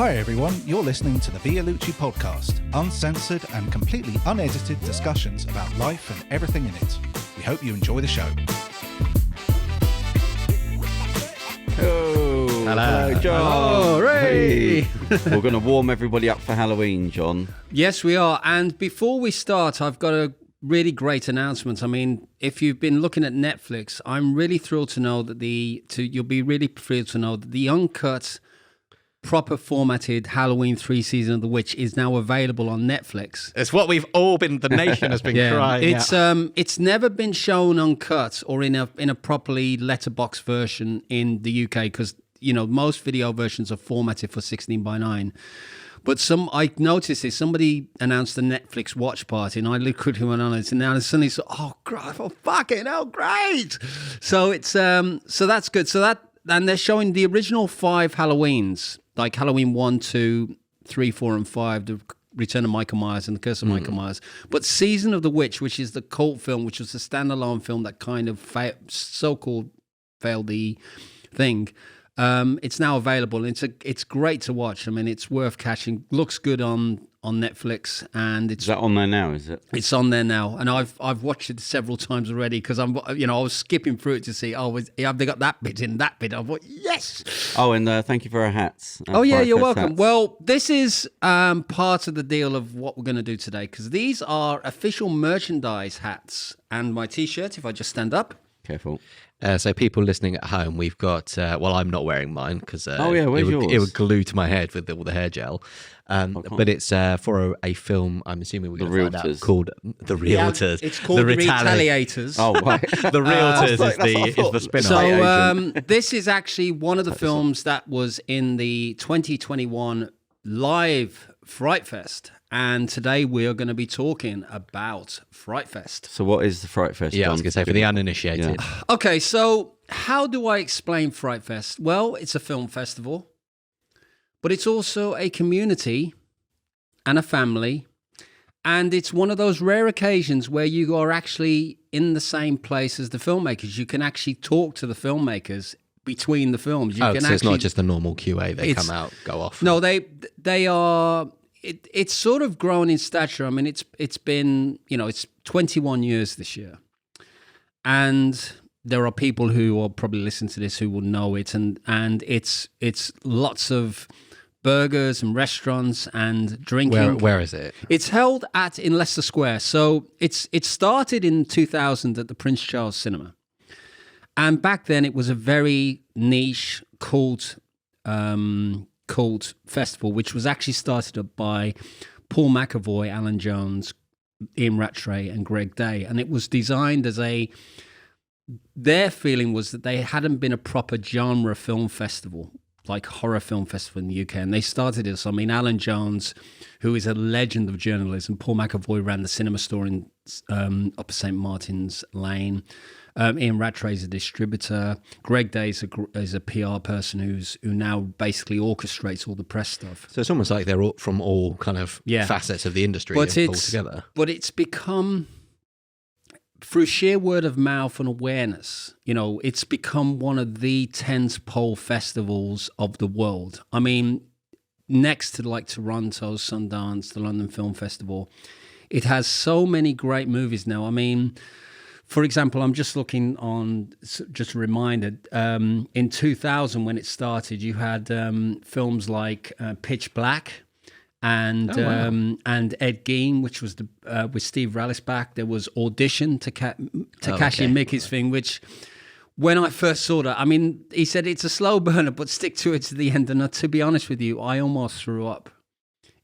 Hi everyone, you're listening to the Vialucci podcast, uncensored and completely unedited discussions about life and everything in it. We hope you enjoy the show. Hello, John. Oh, hey. We're going to warm everybody up for Halloween, John. Yes, we are. And before we start, I've got a really great announcement. I mean, if you've been looking at Netflix, I'm really thrilled to know that you'll be really thrilled to know that the uncut, proper formatted Halloween 3 season of The Witch is now available on Netflix. It's what we've all been, the nation has been crying out. It's never been shown uncut or in a properly letterbox version in the UK because, you know, most video versions are formatted for 16:9. But I noticed this. Somebody announced the Netflix watch party, and I quickly went on it, and now suddenly said, "Oh, God, fucking hell, great!" So it's so that's good. And they're showing the original 5 Halloweens, like Halloween 1, 2, 3, 4, and 5, the Return of Michael Myers and the Curse of Michael Myers. But Season of the Witch, which is the cult film, which was a standalone film that kind of so-called failed the thing. It's now available. And it's great to watch. I mean, it's worth catching. Looks good on Netflix, and Is that on there now? Is it? It's on there now, and I've watched it several times already because I was skipping through it to see have they got that bit in that bit? I thought yes. Oh, and thank you for our hats. Oh yeah, you're welcome. Hats. Well, this is part of the deal of what we're going to do today because these are official merchandise hats and my T-shirt. If I just stand up. Careful. So people listening at home, we've got, I'm not wearing mine because where's yours? It would glue to my head with all the hair gel. But it's for a film, I'm assuming we're going to find out, called The Realtors. It's called The Retaliators. Oh, right. The Realtors is the spin-off. So this is actually one of the films that was in the 2021 live Frightfest. And today we are going to be talking about Frightfest. So what is the Frightfest? Yeah, I was going to say, for the uninitiated. Yeah. Okay, so how do I explain Frightfest? Well, it's a film festival, but it's also a community and a family. And it's one of those rare occasions where you are actually in the same place as the filmmakers. You can actually talk to the filmmakers between the films. So it's not just the normal QA. They come out, go off. No, they are... It's sort of grown in stature. I mean, it's been, it's 21 years this year. And there are people who will probably listen to this who will know it. And it's lots of burgers and restaurants and drinking. Where is it? It's held in Leicester Square. So it started in 2000 at the Prince Charles Cinema. And back then it was a very niche, cult festival, which was actually started up by Paul McAvoy, Alan Jones, Ian Rattray, and Greg Day. And it was designed as their feeling was that they hadn't been a proper genre film festival, like horror film festival in the UK. And they started this. I mean, Alan Jones, who is a legend of journalism, Paul McAvoy ran the cinema store in Upper St. Martin's Lane. Ian Rattray is a distributor. Greg Day is a PR person who now basically orchestrates all the press stuff. So it's almost like they're all from all kind of facets of the industry all together. But it's become, through sheer word of mouth and awareness, it's become one of the tentpole festivals of the world. I mean, next to like Toronto, Sundance, the London Film Festival, it has so many great movies now. I mean, for example, I'm just looking on, just a reminder, in 2000 when it started, you had films like Pitch Black and Ed Gein, which was with Steve Ralisbach. There was Audition, Takashi Miike's thing, which when I first saw that, I mean, he said it's a slow burner, but stick to it to the end. And to be honest with you, I almost threw up.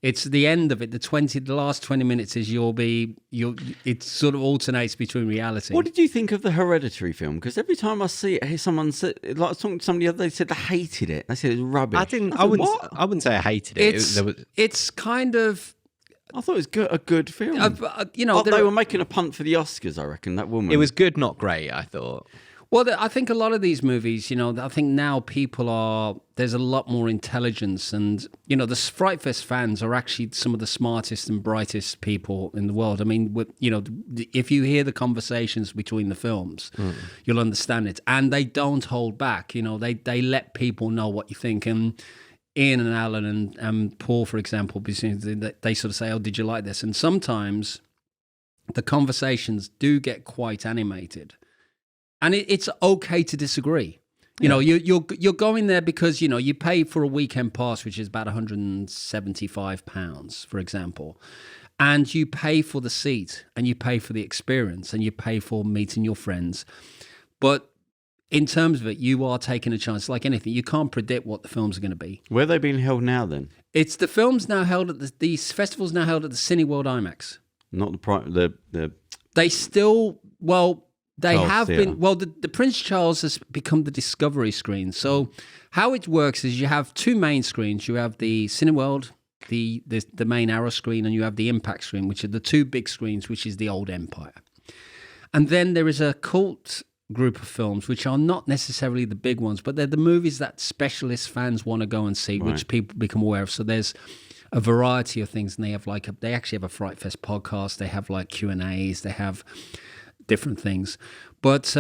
It's the end of it. The last 20 minutes is it sort of alternates between reality. What did you think of the Hereditary film? Because every time I see it, I hear someone say, like somebody the other day said they hated it. They said it was rubbish. I wouldn't say I hated it. It's kind of. I thought it was a good film. They were making a punt for the Oscars. I reckon that woman. It was good, not great. I thought. Well, I think a lot of these movies, I think now there's a lot more intelligence and, the Frightfest fans are actually some of the smartest and brightest people in the world. I mean, if you hear the conversations between the films, you'll understand it. And they don't hold back, they let people know what you think. And Ian and Alan and Paul, for example, they sort of say, "Oh, did you like this?" And sometimes the conversations do get quite animated, and it's okay to disagree. You know, you're going there because you pay for a weekend pass, which is about £175, for example, and you pay for the seat, and you pay for the experience, and you pay for meeting your friends, but in terms of it, you are taking a chance. Like anything, you can't predict what the films are going to be. Where are they being held now, then? It's the films now held at these festivals now held at the Cineworld IMAX. Not the. They still they Charles have Theatre. been. Well, the Prince Charles has become the Discovery screen. So how it works is you have two main screens. You have the Cineworld, the main Arrow screen, and you have the Impact screen, which are the two big screens, which is the old Empire. And then there is a cult group of films, which are not necessarily the big ones, but they're the movies that specialist fans want to go and see, Right. which people become aware of. So there's a variety of things, and they have they actually have a Frightfest podcast. They have like Q&As. They have different things, but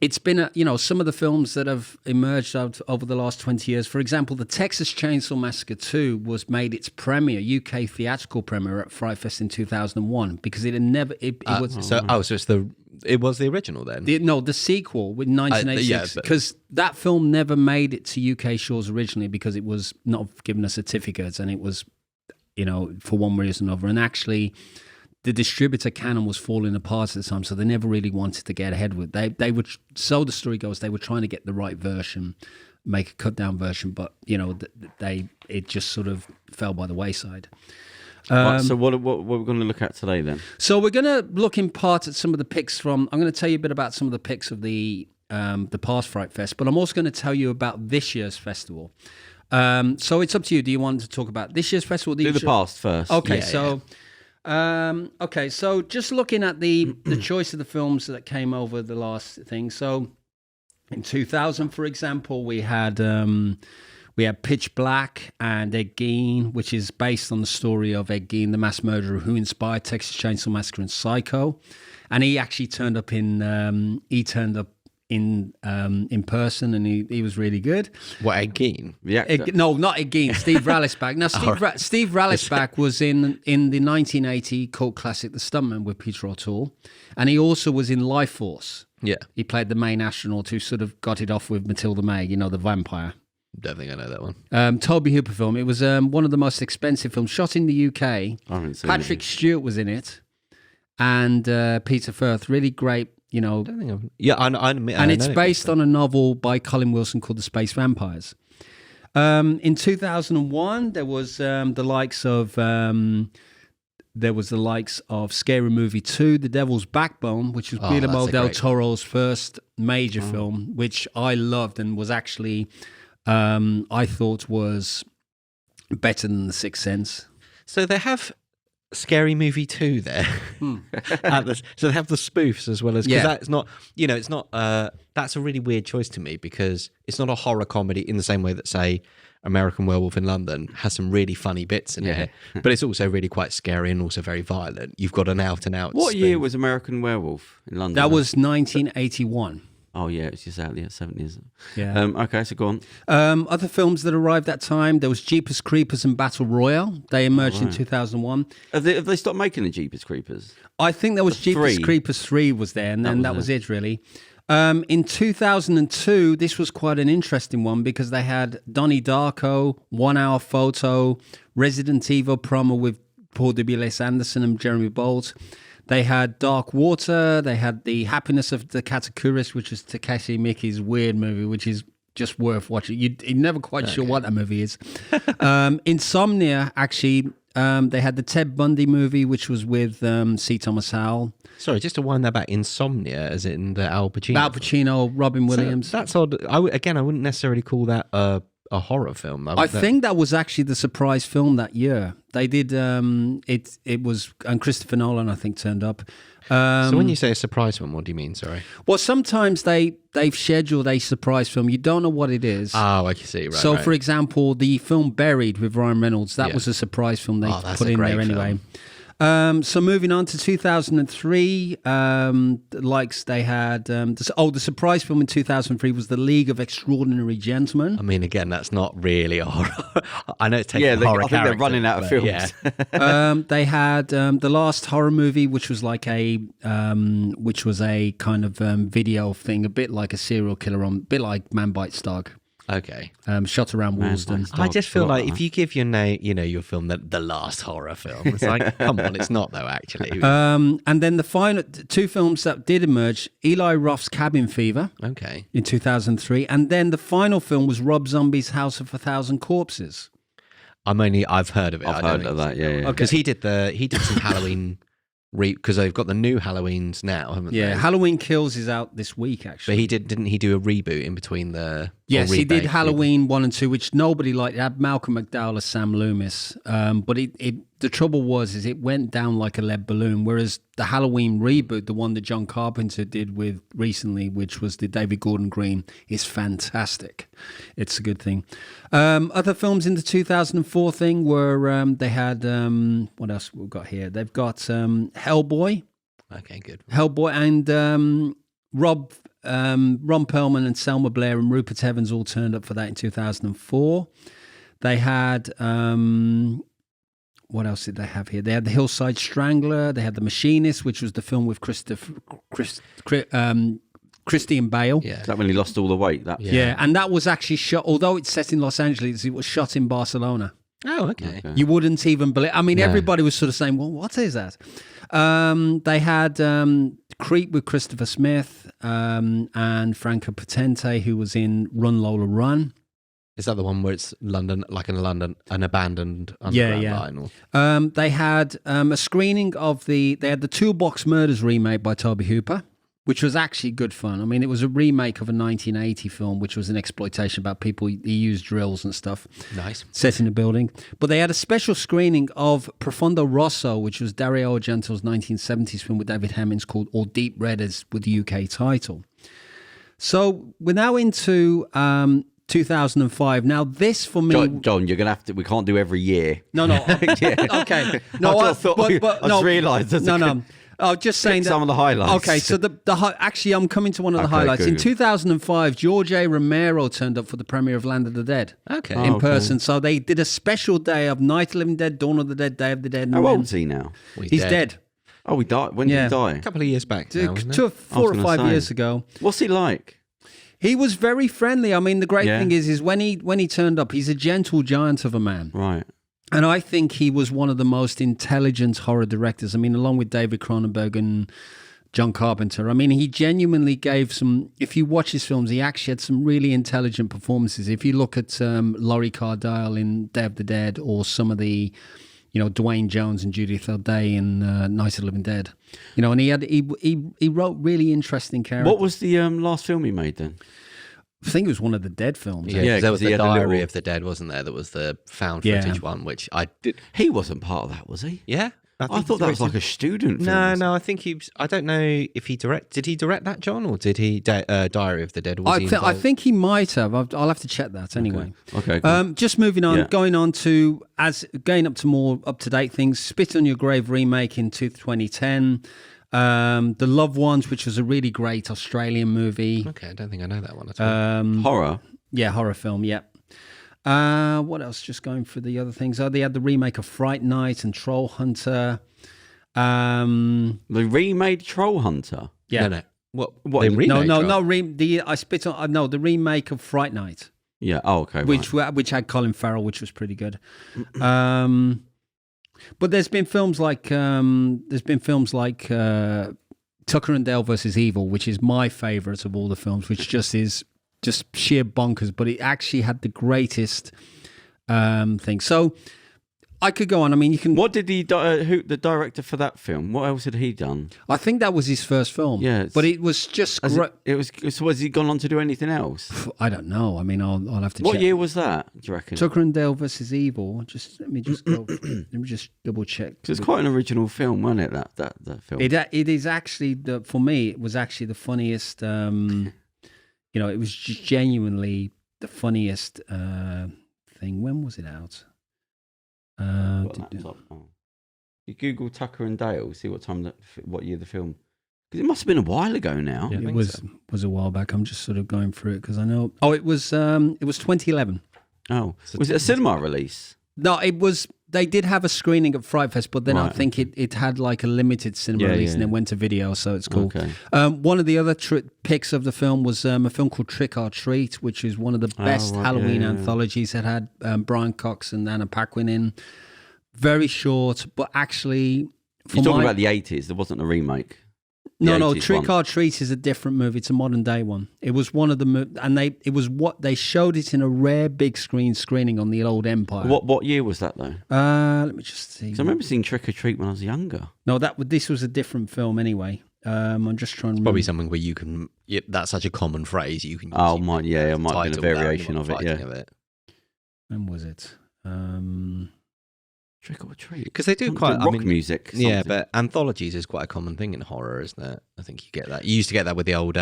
it's been some of the films that have emerged out over the last 20 years. For example, the Texas Chainsaw Massacre 2 made its premiere, UK theatrical premiere at Frightfest in 2001 because it had never. It was the original then. The sequel with 1986, because that film never made it to UK shores originally because it was not given a certificate, and it was, for one reason or another. And actually, the distributor Canon was falling apart at the time, so they never really wanted to get ahead with it. They would, so the story goes, they were trying to get the right version, make a cut down version, but it just sort of fell by the wayside. Right, so what we're going to look at today then? So we're going to look in part at some of the picks from. I'm going to tell you a bit about some of the picks of the past Fright Fest, but I'm also going to tell you about this year's festival. So it's up to you. Do you want to talk about this year's festival? Do the past first. Okay, so just looking at the choice of the films that came over the last thing. So in 2000, for example, we had Pitch Black and Ed Gein, which is based on the story of Ed Gein, the mass murderer who inspired Texas Chainsaw Massacre and Psycho, and he actually turned up in person, and he was really good. What, Ed Gein? No, not Ed Gein. Steve Rallisback. Now, Steve Rallisback was in the 1980 cult classic The Stuntman with Peter O'Toole, and he also was in Life Force. Yeah, he played the main astronaut who sort of got it off with Matilda May, the vampire. Don't think I know that one. Toby Hooper film. It was one of the most expensive films shot in the UK. I haven't seen Patrick it. Stewart was in it, and Peter Firth. Really great. I don't think I've... Yeah, I and it's based on a novel by Colin Wilson called The Space Vampires. In 2001, there was the likes of Scary Movie 2, The Devil's Backbone, which was Guillermo del Toro's first major film, which I loved and was actually, I thought was better than The Sixth Sense. So they have Scary Movie 2 there. So they have the spoofs as well as, because that's not, it's not, that's a really weird choice to me because it's not a horror comedy in the same way that, say, American Werewolf in London has some really funny bits in it, but it's also really quite scary and also very violent. You've got an out and out. What year was American Werewolf in London? That was 1981. Oh yeah, it's just out there, 70s. Yeah. Okay, so go on. Other films that arrived that time, there was Jeepers Creepers and Battle Royale. They emerged in 2001. Have they stopped making the Jeepers Creepers? I think there was Jeepers Creepers 3 was there, and then that was it really. In 2002, this was quite an interesting one because they had Donnie Darko, 1 Hour Photo, Resident Evil promo with Paul W.S. Anderson and Jeremy Bolt. They had Dark Water. They had The Happiness of the Katakuris, which was Takashi Miike's weird movie, which is just worth watching. You're never quite sure what that movie is. Insomnia, actually, they had the Ted Bundy movie, which was with C. Thomas Howell. Sorry, just to wind that back, Insomnia, as in the Al Pacino. Al Pacino, Robin Williams. So that's odd. I wouldn't necessarily call that a horror film. I think that was actually the surprise film that year. They did it was, and Christopher Nolan, I think, turned up. So when you say a surprise film, what do you mean? Sorry. Well, sometimes they've scheduled a surprise film. You don't know what it is. Oh, I can see. Right. So, for example, the film Buried with Ryan Reynolds, that was a surprise film they put in there anyway. So moving on to 2003, they had the surprise film in 2003 was The League of Extraordinary Gentlemen. I mean, again, that's not really a horror. I know it's taking a horror I think they're character, running out of films. Yeah. They had the last horror movie, which was like a kind of video thing, a bit like a serial killer, a bit like Man Bites Dog. Okay. Shot around Woolston. I just feel like if you give your name, your film the last horror film, it's like, come on, it's not though, actually. And then the final two films that did emerge, Eli Roth's Cabin Fever. Okay. In 2003. And then the final film was Rob Zombie's House of a Thousand Corpses. I've heard of it. I've heard of that, yeah. Because he did some Halloween because they've got the new Halloweens now, haven't they? Yeah, Halloween Kills is out this week, actually. But didn't he do a reboot in between the... Yes, he did Halloween 1 and 2, which nobody liked. It had Malcolm McDowell as Sam Loomis. But the trouble was it went down like a lead balloon, whereas the Halloween reboot, the one that John Carpenter did with recently, which was the David Gordon Green, is fantastic. It's a good thing. Other films in the 2004 thing were, they had, what else we've got here? They've got Hellboy. Okay, good. Hellboy and Ron Perlman and Selma Blair and Rupert Evans all turned up for that in 2004. They had... what else did they have here? They had The Hillside Strangler. They had The Machinist, which was the film with Christian Bale. Yeah. Is that when he lost all the weight? Yeah, and that was actually shot, although it's set in Los Angeles, it was shot in Barcelona. Oh, okay. You wouldn't even believe. I mean, everybody was sort of saying, well, what is that? They had Creep with Christopher Smith and Franco Potente, who was in Run Lola Run. Is that the one where it's London, like an abandoned underground line? Or? They had a screening of they had the Toolbox Murders remake by Toby Hooper, which was actually good fun. I mean, it was a remake of a 1980 film, which was an exploitation about people. He used drills and stuff. Nice. Set in a building. But they had a special screening of Profondo Rosso, which was Dario Argento's 1970s film with David Hemmings called Or Deep Red with the UK title. So we're now into... 2005. Now, this for me, John, you're gonna have to. We can't do every year. No. Okay. No, I just realised. No. I was just saying some of the highlights. Okay, so actually, I'm coming to one of the highlights. Good. In 2005, George A. Romero turned up for the premiere of Land of the Dead. Okay. In person. So they did a special day of Night of the Living Dead, Dawn of the Dead, Day of the Dead. How old is he now? Well, he's dead. Oh, he died. When did he die? A couple of years back now, wasn't it? 4 or 5 years ago. What's he like? He was very friendly. I mean, the great thing is when he turned up, he's a gentle giant of a man. Right. And I think he was one of the most intelligent horror directors. I mean, along with David Cronenberg and John Carpenter. I mean, he genuinely gave some... If you watch his films, he actually had some really intelligent performances. If you look at Laurie Cardile in Day of the Dead or some of the... Dwayne Jones and Judith O'Day in Night of the Living Dead. And he wrote really interesting characters. What was the last film he made then? I think it was one of the Dead films. Yeah, there was the Diary of the Dead, wasn't there? That was the found footage one, which I did. He wasn't part of that, was he? Yeah. I thought that was like a student film. No, I think he was... I don't know if he did he direct that, John? Or did he... Diary of the Dead? I think he might have. I'll have to check that anyway. Okay. Cool. Just moving on, going up to more up-to-date things. Spit on Your Grave remake in 2010. The Loved Ones, which was a really great Australian movie. Okay, I don't think I know that one at all. Horror? Yeah, horror film, yeah. What else? Just going for the other things. They had the remake of Fright Night and Troll Hunter. The remade Troll Hunter? Yeah. No. What? The remake of Fright Night. Yeah. Oh, okay. Which had Colin Farrell, which was pretty good. But there's been films like Tucker and Dale versus Evil, which is my favourite of all the films, which just is just sheer bonkers, but it actually had the greatest thing. So I could go on. I mean, you can. What did the director for that film? What else had he done? I think that was his first film. Yeah, but it was just. So has he gone on to do anything else? I don't know. I mean, I'll have to. What check. year was that? Do you reckon? Tucker and Dale versus Evil. Let me just go. Let me just double check. It's quite an original film, wasn't it? That film. It is actually for me. It was actually the funniest. It was just genuinely the funniest thing. When was it out? You Google Tucker and Dale, see what year the film. Because it must have been a while ago now. Yeah, it was a while back. I'm just sort of going through it because I know. Oh, it was 2011. Oh, was it a cinema release? No, it was. They did have a screening at Frightfest, but then I think it had like a limited cinema release and then went to video, so it's cool. Okay. One of the other picks of the film was a film called Trick or Treat, which is one of the best Halloween anthologies. It had Brian Cox and Anna Paquin in. Very short, but actually... You're talking about the 80s. There wasn't a remake. No, Trick or Treat is a different movie. It's a modern day one. It was one of the and they showed it in a rare big screening on the old Empire. What year was that though? Let me just see. 'Cause I remember seeing Trick or Treat when I was younger. No, this was a different film anyway. I'm just trying to remember. Probably something where you can. That's such a common phrase. You can. Oh, it might have been a variation of it. Yeah. When was it? Trick or Treat. Because they do quite rock music. Something. Yeah, but anthologies is quite a common thing in horror, isn't it? I think you get that. You used to get that with the old.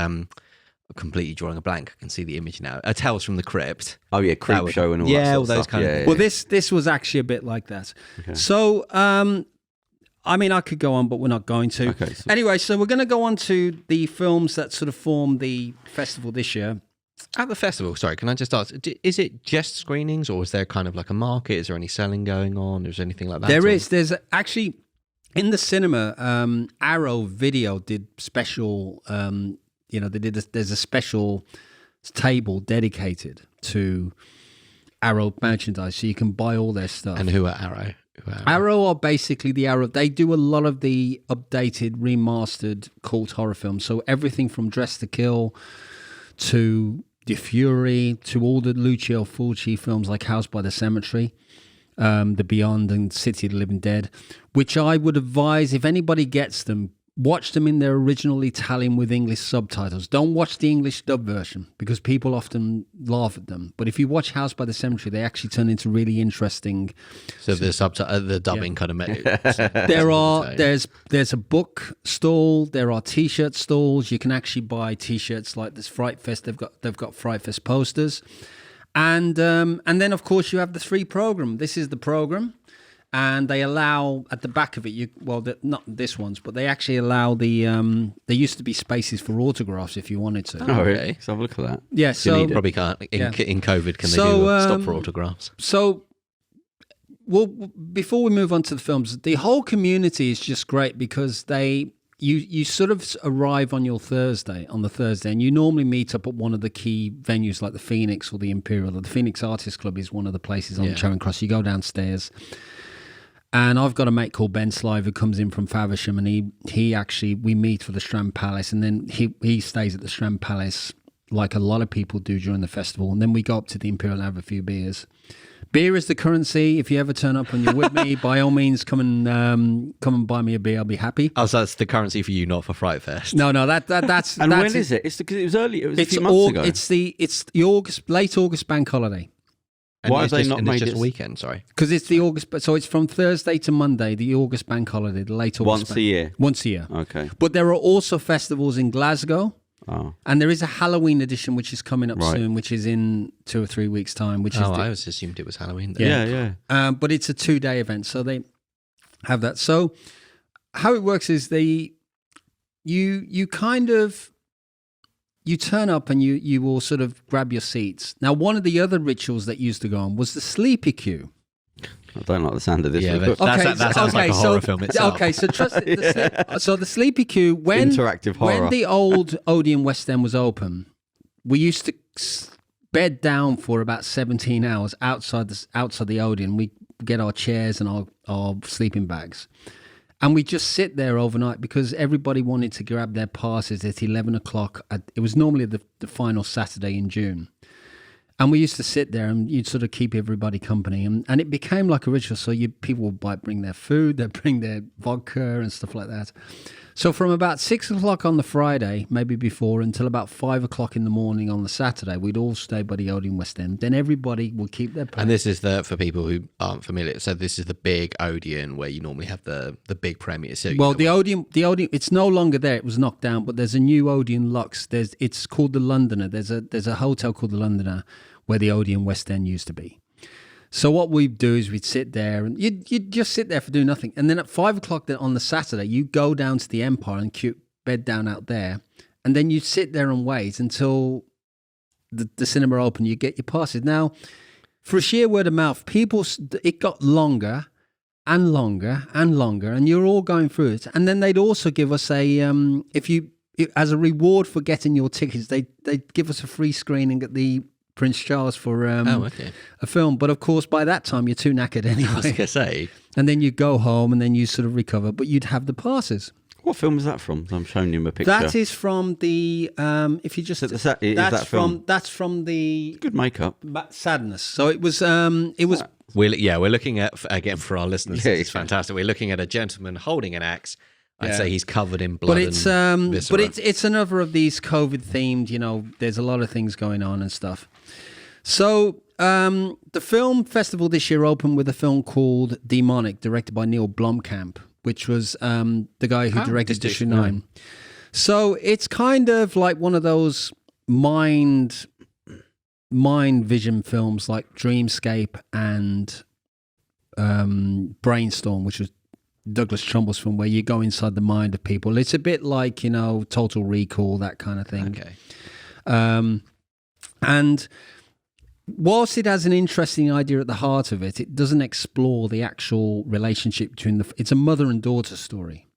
Completely drawing a blank. I can see the image now. Tales from the Crypt. Oh yeah, Creep Show and all that. Yeah, all those stuff. kind of. Yeah. Well, this was actually a bit like that. Okay. So, I mean, I could go on, but we're not going to. Okay. Anyway, so we're going to go on to the films that sort of form the festival this year. At the festival, sorry, can I just ask, is it just screenings or is there kind of like a market? Is there any selling going on? Is there anything like that? There's actually, in the cinema, Arrow Video did special, there's a special table dedicated to Arrow merchandise, so you can buy all their stuff. And who are Arrow? Arrow are basically the Arrow. They do a lot of the updated, remastered cult horror films. So everything from Dress to Kill to The Fury, to all the Lucio Fulci films like House by the Cemetery, The Beyond and City of the Living Dead, which I would advise, if anybody gets them, watch them in their original Italian with English subtitles. Don't watch the English dub version because people often laugh at them. But if you watch House by the Cemetery, they actually turn into really interesting. So the dubbing kind of makes there's a book stall. There are T-shirt stalls. You can actually buy T-shirts like this Frightfest. They've got Frightfest posters, and then of course you have the free program. This is the program. And they allow at the back of it, not this one's, but they actually allow the. There used to be spaces for autographs if you wanted to. Oh, really? Let's have a look at that. Yeah, so probably can't in COVID. Can they do stop for autographs? So, well, before we move on to the films, the whole community is just great because you sort of arrive on the Thursday, and you normally meet up at one of the key venues like the Phoenix or the Imperial. Or the Phoenix Artists Club is one of the places on Charing Cross. You go downstairs. And I've got a mate called Ben Slive who comes in from Faversham, and we meet for the Strand Palace, and then he stays at the Strand Palace like a lot of people do during the festival, and then we go up to the Imperial and have a few beers. Beer is the currency. If you ever turn up and you're with me, by all means, come and buy me a beer. I'll be happy. Oh, so that's the currency for you, not for Frightfest. No, that's. And that's when is it? It's because it was early. It was a few months ago. It's the late August bank holiday. Why have they not made it it just a weekend? Sorry, because it's the August. So it's from Thursday to Monday, the August bank holiday, the late August. Once a year. Okay. But there are also festivals in Glasgow. Oh. And there is a Halloween edition which is coming up soon, which is in 2 or 3 weeks' time. Which I always assumed it was Halloween. Then. Yeah. But it's a 2-day event, so they have that. So how it works is you turn up and you will sort of grab your seats. Now, one of the other rituals that used to go on was the sleepy queue. I don't like the sound of this. Yeah, but that sounds like a horror film itself. Okay, so so the sleepy queue, when interactive horror. When the old Odeon West End was open, we used to bed down for about 17 hours outside the Odeon. We get our chairs and our sleeping bags. And we just sit there overnight because everybody wanted to grab their passes at 11 o'clock. It was normally the final Saturday in June. And we used to sit there and you'd sort of keep everybody company. And it became like a ritual. So people would bring their food, they'd bring their vodka and stuff like that. So from about 6 o'clock on the Friday, maybe before, until about 5 o'clock in the morning on the Saturday, we'd all stay by the Odeon West End. Then everybody would keep their place. And this is for people who aren't familiar, so this is the big Odeon where you normally have the big premiere. So the Odeon, it's no longer there. It was knocked down, but there's a new Odeon Lux. It's called the Londoner. There's a hotel called the Londoner where the Odeon West End used to be. So what we'd do is we'd sit there and you'd just sit there for doing nothing. And then at 5 o'clock on the Saturday, you go down to the Empire and bed down out there. And then you'd sit there and wait until the cinema opened. You get your passes. Now, for a sheer word of mouth, it got longer and longer and longer, and you're all going through it. And then they'd also give us as a reward for getting your tickets, they'd give us a free screening at the Prince Charles for a film. But of course, by that time, you're too knackered anyway. I was going to say. And then you go home and then you sort of recover, but you'd have the passes. What film is that from? I'm showing you a picture. That is from the. If you just is that film? That's from the good makeup. Sadness. So it was. It was. We're looking at, again, for our listeners, it's fantastic. We're looking at a gentleman holding an axe. I'd say he's covered in blood. But it's another of these COVID themed. There's a lot of things going on and stuff. So the film festival this year opened with a film called Demonic, directed by Neil Blomkamp, which was the guy who directed District 9. So it's kind of like one of those mind vision films like Dreamscape and Brainstorm, which was Douglas Trumbull's film, where you go inside the mind of people. It's a bit like, Total Recall, that kind of thing. Okay. And whilst it has an interesting idea at the heart of it, it doesn't explore the actual relationship between it's a mother and daughter story.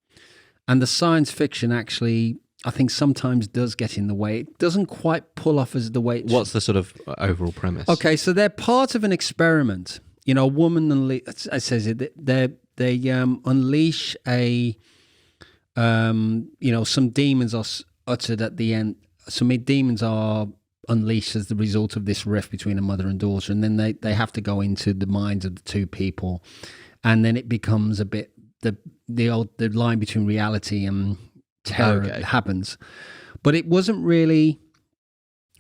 And the science fiction actually, I think, sometimes does get in the way. It doesn't quite pull off as the way it What's the sort of overall premise? Okay, so they're part of an experiment. A woman, it says it, they unleash some demons are uttered at the end. Some demons are unleashed as the result of this rift between a mother and daughter, and then they have to go into the minds of the two people, and then it becomes a bit the line between reality and terror happens. But it wasn't really.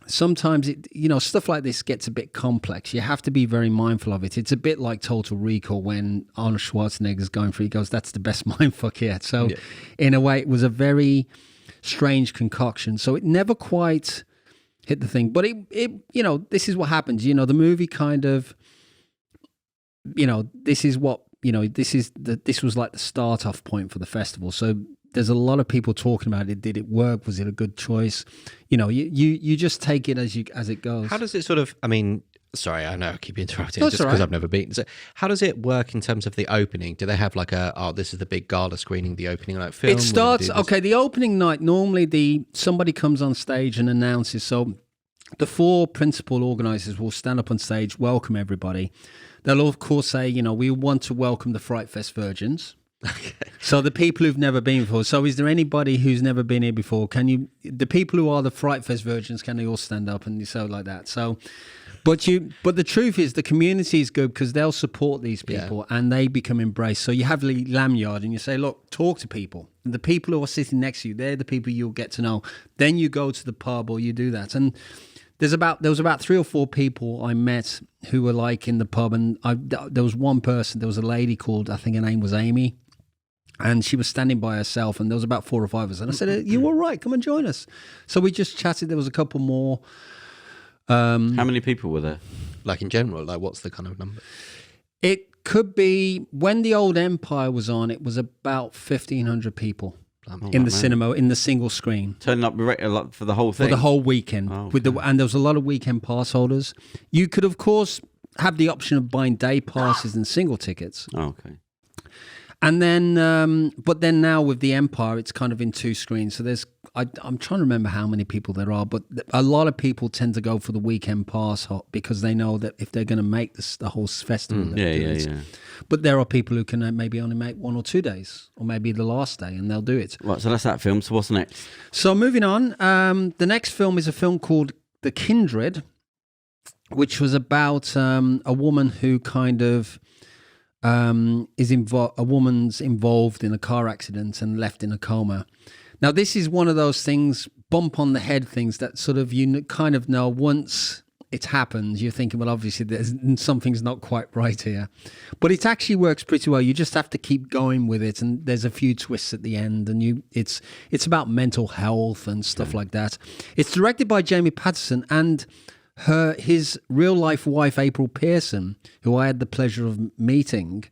Sometimes stuff like this gets a bit complex. You have to be very mindful of it. It's a bit like Total Recall when Arnold Schwarzenegger's going through. He goes, "That's the best mindfuck yet." So, in a way, it was a very strange concoction. So it never quite hit the thing. But it this is what happens. The movie kind of, this is what this was like the start off point for the festival. So there's a lot of people talking about it. Did it work? Was it a good choice? You just take it as it goes. How does it sort of? I mean, sorry, I know I keep interrupting just because I've never been. So how does it work in terms of the opening? Do they have like this is the big gala screening, the opening night film? It starts the opening night. Normally, somebody comes on stage and announces. So the 4 principal organisers will stand up on stage, welcome everybody. They'll of course say, we want to welcome the Frightfest Virgins. Okay. So the people who've never been before. So is there anybody who's never been here before? The people who are the Frightfest Virgins, can they all stand up and so like that? So, but the truth is the community is good because they'll support these people and they become embraced. So you have Lee Lanyard and you say, look, talk to people. And the people who are sitting next to you, they're the people you'll get to know. Then you go to the pub or you do that. And there was about 3 or 4 people I met who were like in the pub, and there was one person. There was a lady called, I think her name was Amy. And she was standing by herself, and there was about 4 or 5 of us. And I said, "You all right? Come and join us." So we just chatted. There was a couple more. How many people were there? Like in general, like what's the kind of number? It could be, when the old Empire was on, it was about 1,500 people in the cinema, in the single screen. Turning up for the whole thing? For the whole weekend. Oh, okay. And there was a lot of weekend pass holders. You could, of course, have the option of buying day passes and single tickets. Oh, okay. And then, but then now with the Empire, it's kind of in 2 screens. So I'm trying to remember how many people there are, but a lot of people tend to go for the weekend pass because they know that if they're going to make the whole festival. Yeah. But there are people who can maybe only make 1 or 2 days, or maybe the last day, and they'll do it. Right, so that's that film. So what's next? So moving on, the next film is a film called The Kindred, which was about a woman who kind of a woman's involved in a car accident and left in a coma. Now, this is one of those things, bump on the head things that sort of you kind of know once it happens, you're thinking, well, obviously something's not quite right here. But it actually works pretty well. You just have to keep going with it, and there's a few twists at the end, and it's about mental health and stuff like that. It's directed by Jamie Patterson, and his real life wife, April Pearson, who I had the pleasure of meeting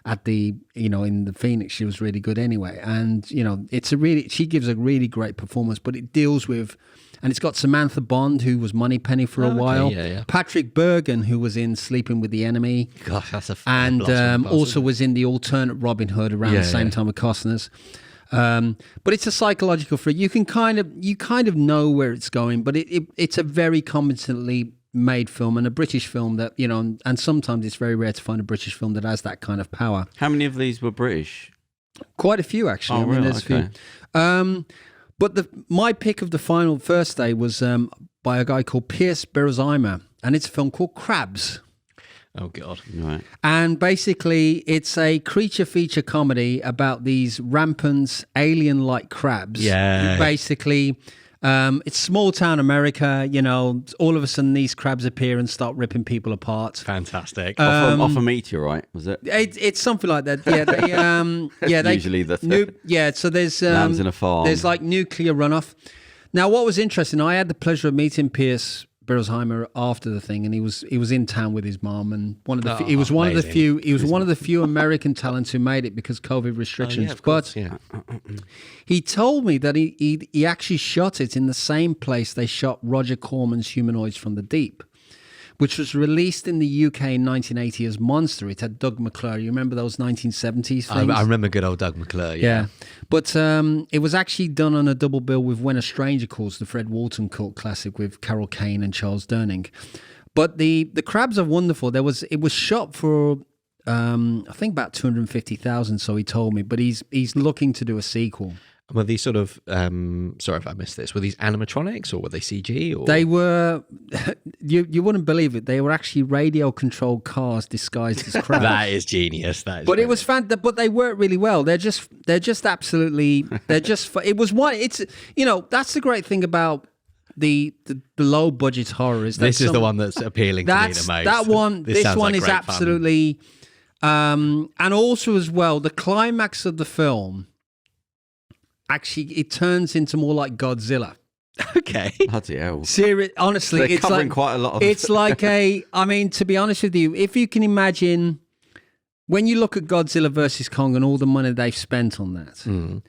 at the, in the Phoenix. She was really good anyway. And, she gives a really great performance, but it deals with, and it's got Samantha Bond, who was Moneypenny for a while. Yeah. Patrick Bergen, who was in Sleeping with the Enemy. Gosh, that's a and blossom, also was in the alternate Robin Hood around the same time with Costner's. But it's a psychological thriller. You kind of know where it's going, but it's a very competently made film, and a British film that, and sometimes it's very rare to find a British film that has that kind of power. How many of these were British? Quite a few, actually. Oh, really? There's Okay. a few. But my pick of the final first day was by a guy called Pierce Berozheimer, and it's a film called Crabs. Oh, God. Right. And basically, it's a creature feature comedy about these rampant alien-like crabs. Yeah. Basically, it's small town America. All of a sudden these crabs appear and start ripping people apart. Fantastic. Off a meteorite, was it? It's something like that. Yeah, they Usually the thing. So there's Lands in a farm. There's like nuclear runoff. Now, what was interesting, I had the pleasure of meeting Pierce Berozheimer after the thing, and he was in town with his mom, and he was one of the few American talents who made it because COVID restrictions. He told me that he actually shot it in the same place they shot Roger Corman's Humanoids from the Deep, which was released in the UK in 1980 as Monster. It had Doug McClure. You remember those 1970s things? I remember good old Doug McClure. Yeah. But it was actually done on a double bill with When a Stranger Calls, the Fred Walton cult classic with Carol Kane and Charles Durning. But the crabs are wonderful. It was shot for I think about 250,000, so he told me. But he's looking to do a sequel. Were these sort of, sorry if I missed this, were these animatronics or were they CG? Or? They were, you wouldn't believe it, they were actually radio-controlled cars disguised as crabs. That is genius. That is but great. it was but they worked really well. It was one, it's, that's the great thing about the low budget horror is that this is the one that's appealing to me the most. This one is great absolutely, and also as well, the climax of the film, actually, it turns into more like Godzilla. Okay. Bloody hell. Honestly, They're it's covering like quite a lot of it's like to be honest with you, if you can imagine, when you look at Godzilla versus Kong and all the money they've spent on that,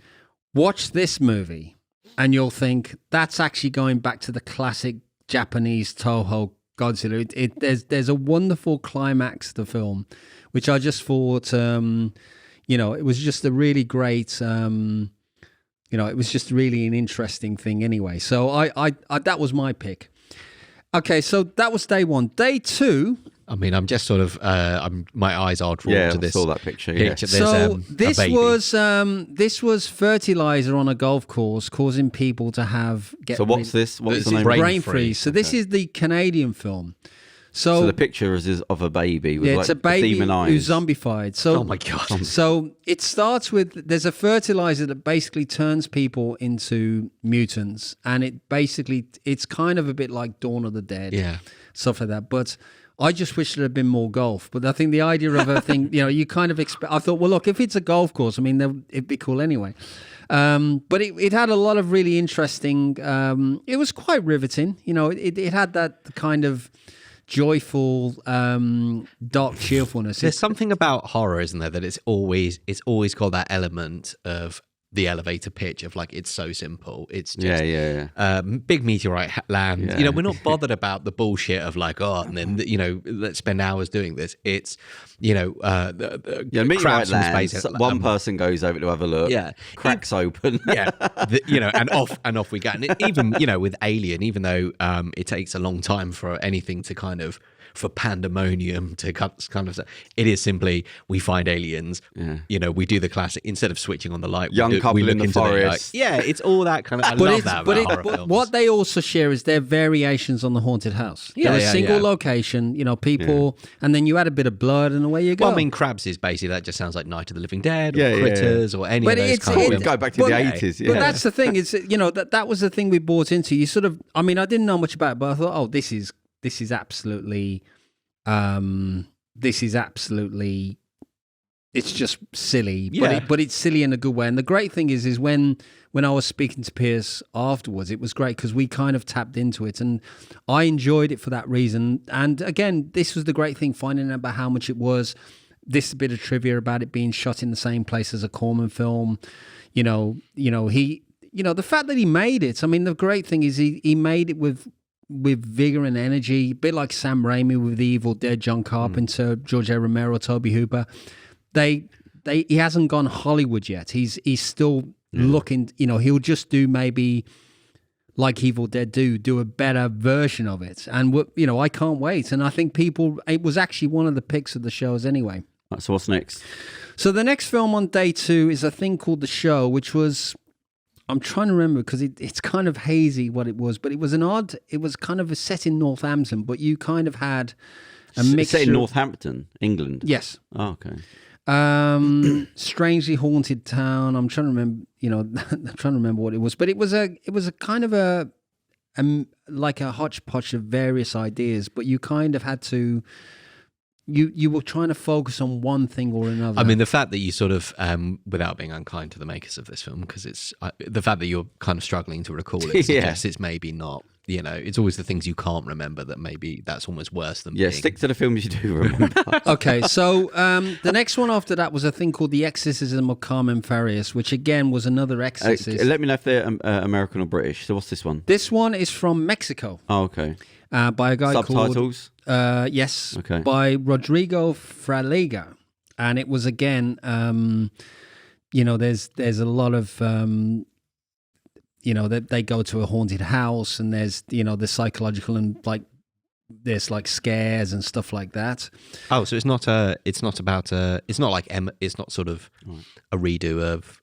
watch this movie and you'll think that's actually going back to the classic Japanese Toho Godzilla. There's a wonderful climax to the film, which I just thought, it was just a really great. It was just really an interesting thing anyway. So I that was my pick. Okay, so that was day one. Day two. I mean, I'm just sort of, my eyes are drawn to this. I saw that picture. There's, So a baby. this was fertilizer on a golf course, causing people to So what's this? What's the name? Brain freeze. So this is the Canadian film. So the picture is of a baby with it's a baby demon eyes. who's zombified. So, oh my God. So it starts with, there's a fertilizer that basically turns people into mutants, and it's kind of a bit like Dawn of the Dead, stuff like that. But I just wish there had been more golf. But I think the idea of a thing, you kind of expect. I thought, well, look, if it's a golf course, I mean, it'd be cool anyway. But it had a lot of really interesting. It was quite riveting. It had that kind of joyful, dark cheerfulness. There's something about horror, isn't there, that it's always got that element of the elevator pitch of like, it's so simple. It's just big meteorite land. Yeah. We're not bothered about the bullshit of like, and then let's spend hours doing this. It's meteorite lands. One person goes over to have a look. Yeah, cracks open. and off we go. And even with Alien, even though it takes a long time for anything to kind of, for Pandemonium to kind of, it is simply, we find aliens. We do the classic, instead of switching on the light, we look in the into forest. it's all that kind of. I love that about horror but films. what they also share is their variations on the haunted house. They're a single location, people, and then you add a bit of blood, and away you go. Well, I mean, Crabs is basically, that just sounds like Night of the Living Dead or Critters or any of those kind of films. Go back to the 80s. But that's the thing, is that was the thing we bought into. You sort of, I mean, I didn't know much about it, but I thought, this is absolutely it's just silly, Yeah. but it's silly in a good way. And the great thing is when I was speaking to Pierce afterwards, it was great because we kind of tapped into it, and I enjoyed it for that reason. And again, this was the great thing, finding out about how much it was. This bit of trivia about it being shot in the same place as a Corman film. The fact that he made it. I mean, the great thing is he made it with vigor and energy, a bit like Sam Raimi with The Evil Dead, John Carpenter, George A. Romero, Toby Hooper. He hasn't gone Hollywood yet. He's still looking. He'll just do maybe like Evil Dead do a better version of it. And I can't wait. And I think it was actually one of the picks of the shows anyway. Right, so what's next? So the next film on day 2 is a thing called The Show, which was, I'm trying to remember because it's kind of hazy what it was, but it was kind of a set in Northampton, but you kind of had a mixture. Set in Northampton, England? Yes. Oh, okay. Strangely haunted town. I'm trying to remember, I'm trying to remember what it was, but it was a kind of a like a hodgepodge of various ideas, but you kind of had to, you were trying to focus on one thing or another. I mean, the fact that you sort of, without being unkind to the makers of this film, because it's the fact that you're kind of struggling to recall it suggests it's maybe not. It's always the things you can't remember that maybe that's almost worse than being... stick to the films you do remember. Okay, so the next one after that was a thing called The Exorcism of Carmen Farias, which again was another exorcist. Let me know if they're American or British. So what's this one? This one is from Mexico. Oh, okay. By a guy Subtitles? called... yes, okay. By Rodrigo Fraliga. And it was again, there's a lot of... they go to a haunted house, and there's the psychological and there's scares and stuff like that. Oh, so it's not sort of a redo of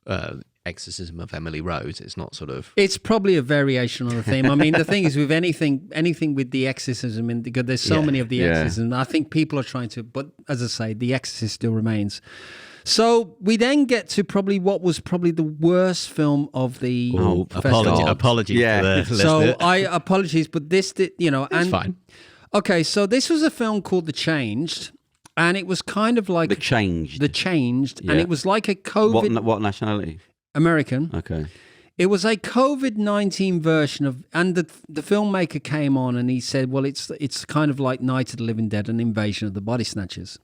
Exorcism of Emily Rose. It's not sort of. It's probably a variation on the theme. I mean, the thing is with anything with the exorcism, and because there's so many of the exorcism, I think people are trying to. But as I say, the Exorcist still remains. So we then get to probably what was probably the worst film of the festival. Apologies to the listener. So apologies, but this did, It's fine. Okay, so this was a film called The Changed, and it was kind of like The Changed. and it was like a COVID. What nationality? American. Okay. It was a COVID-19 version of, and the filmmaker came on and he said, well, it's kind of like Night of the Living Dead and Invasion of the Body Snatchers.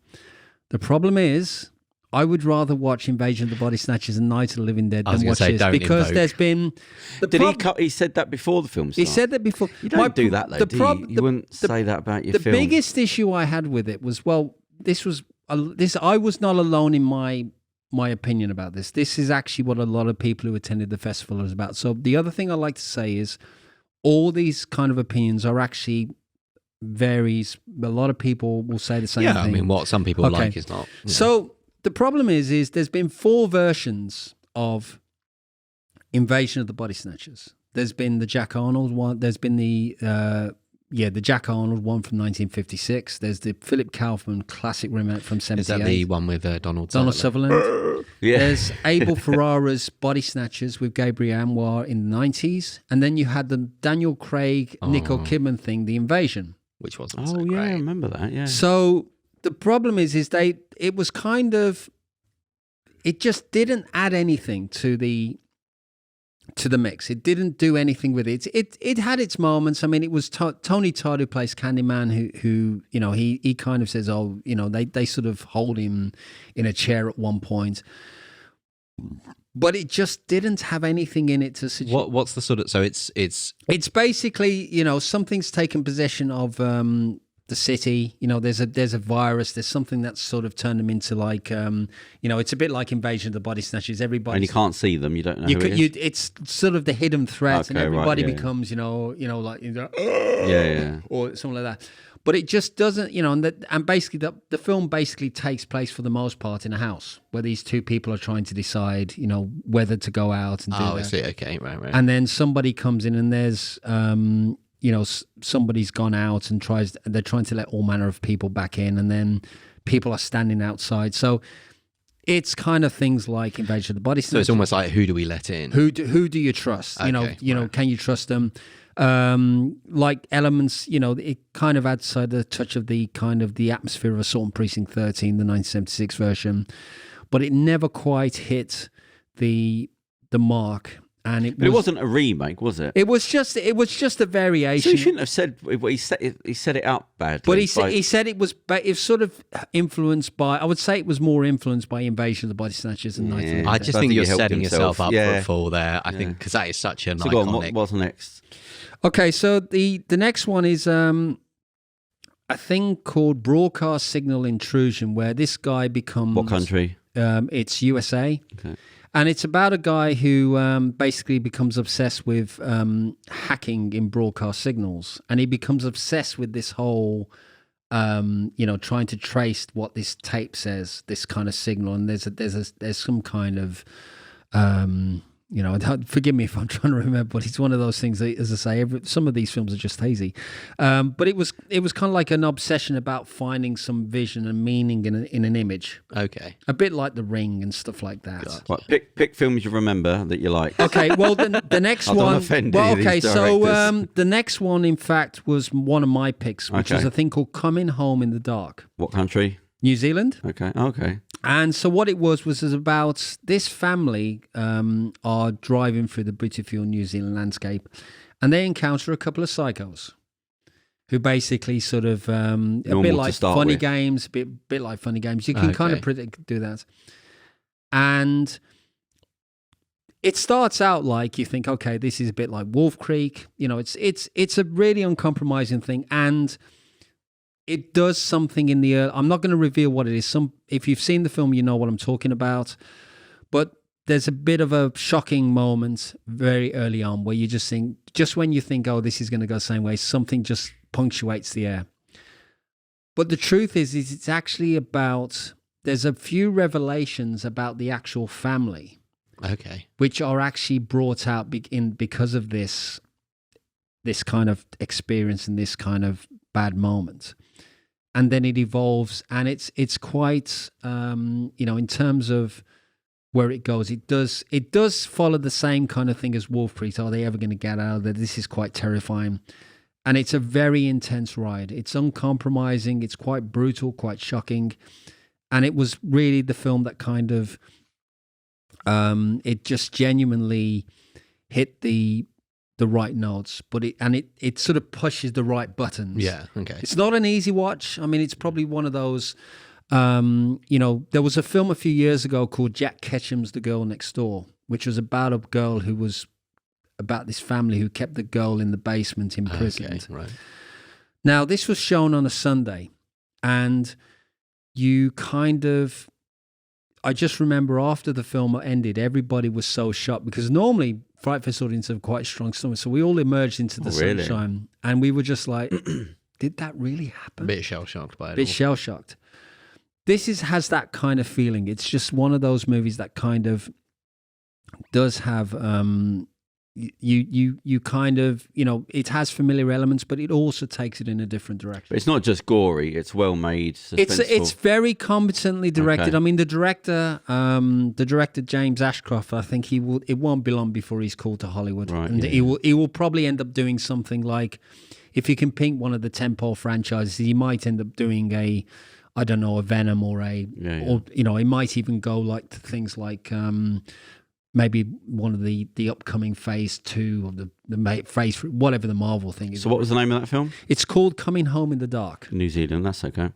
The problem is, I would rather watch Invasion of the Body Snatchers and Night of the Living Dead than watch this, because there's been... He said that before the film started? He said that before. You don't do that, though, do you? You wouldn't say that about your film. The biggest issue I had with it was, I was not alone in my opinion about this. This is actually what a lot of people who attended the festival is about. So the other thing I like to say is all these kind of opinions are actually varies. A lot of people will say the same thing. Yeah, I mean, what some people like is not. So the problem is there's been 4 versions of Invasion of the Body Snatchers. There's been the Jack Arnold one. There's been the Jack Arnold one from 1956. There's the Philip Kaufman classic remake from 78. Is that the one with Donald Sutherland? Yeah. There's Abel Ferrara's Body Snatchers with Gabriel Anwar in the 90s. And then you had the Daniel Craig, Nicole Kidman thing, The Invasion. Which wasn't so great. I remember that, yeah. So the problem is it was kind of, it just didn't add anything to the mix. It didn't do anything with it. It had its moments. I mean, it was Tony Todd who plays Candyman, who he kind of says, they sort of hold him in a chair at one point, but it just didn't have anything in it to suggest. What's the sort of? So it's basically something's taken possession of the city. There's a virus. There's something that's sort of turned them into it's a bit like Invasion of the Body Snatchers. Everybody, and you can't see them. You don't know. It's sort of the hidden threat, and everybody becomes or something like that. But it just doesn't, and basically the film basically takes place for the most part in a house where these 2 people are trying to decide, whether to go out and do that. I see. Okay, right. And then somebody comes in and there's, somebody's gone out and they're trying to let all manner of people back in, and then people are standing outside. So it's kind of things like Invasion of the Body Snatchers. So it's almost like, who do we let in? Who do you trust? Can you trust them? Like elements, it kind of adds the touch of the kind of the atmosphere of Assault on Precinct 13, the 1976 version. but it never quite hit the mark. And But it wasn't a remake, was it? It was just a variation. So he shouldn't have said he set it up badly. But he said it was sort of influenced by. I would say it was more influenced by Invasion of the Body Snatchers and Night of the Living I Dead. just I think think you're he helped setting yourself himself. up Yeah. for a fall there. I think because that is such an So go iconic. on, what's next? Okay, so the next one is a thing called Broadcast Signal Intrusion, where this guy becomes What country? It's USA. Okay. And it's about a guy who basically becomes obsessed with hacking in broadcast signals, and he becomes obsessed with this whole, trying to trace what this tape says, this kind of signal. And there's some kind of, forgive me if I'm trying to remember, but it's one of those things that, as I say, some of these films are just hazy. But it was kind of like an obsession about finding some vision and meaning in an image. Okay. A bit like The Ring and stuff like that. Right, pick films you remember that you like. Okay, well, the next I don't one. offend Well, any of these okay, so directors. the next one, in fact, was one of my picks, which is Okay. a thing called Coming Home in the Dark. What country? New Zealand. Okay. And so what it was about this family are driving through the beautiful New Zealand landscape, and they encounter a couple of psychos who basically sort of a Normal bit to like start funny with. games, bit like funny games. You can kind of Okay. do that. And it starts out like you think, okay, this is a bit like Wolf Creek. It's a really uncompromising thing, and it does something in the early. I'm not going to reveal what it is. If you've seen the film, you know what I'm talking about. But there's a bit of a shocking moment very early on where you just think, just when you think, oh, this is going to go the same way, something just punctuates the air. But the truth is it's actually about, there's a few revelations about the actual family, Okay. which are actually brought out because of this kind of experience and this kind of bad moment. And then it evolves, and it's quite, in terms of where it goes, it does follow the same kind of thing as Wolf Creek. Are they ever going to get out of there? This is quite terrifying. And it's a very intense ride. It's uncompromising. It's quite brutal, quite shocking. And it was really the film that kind of, it just genuinely hit the right notes, but it sort of pushes the right buttons. Yeah. Okay. It's not an easy watch. I mean, it's probably one of those, there was a film a few years ago called Jack Ketchum's The Girl Next Door, which was about a girl who was about this family who kept the girl in the basement imprisoned. Okay. Right. Now, this was shown on a Sunday, and you kind of, I just remember after the film ended, everybody was so shocked because normally Frightfest audiences have quite strong stomachs. So we all emerged into the Really? sunshine, and we were just like, did that really happen? A bit shell shocked by it. Bit all. shell shocked. This has that kind of feeling. It's just one of those movies that kind of does have you kind of, it has familiar elements, but it also takes it in a different direction. But it's not just gory; it's well made. It's very competently directed. Okay. I mean, the director James Ashcroft, I think it won't be long before he's called to Hollywood, Right, and yeah. he will probably end up doing something like, if he can pink one of the tentpole franchises, he might end up doing a Venom or or he might even go like to things like maybe one of the upcoming Phase 2 or the Phase 3, whatever the Marvel thing is. So what was the name of that film? It's called Coming Home in the Dark. New Zealand. That's okay.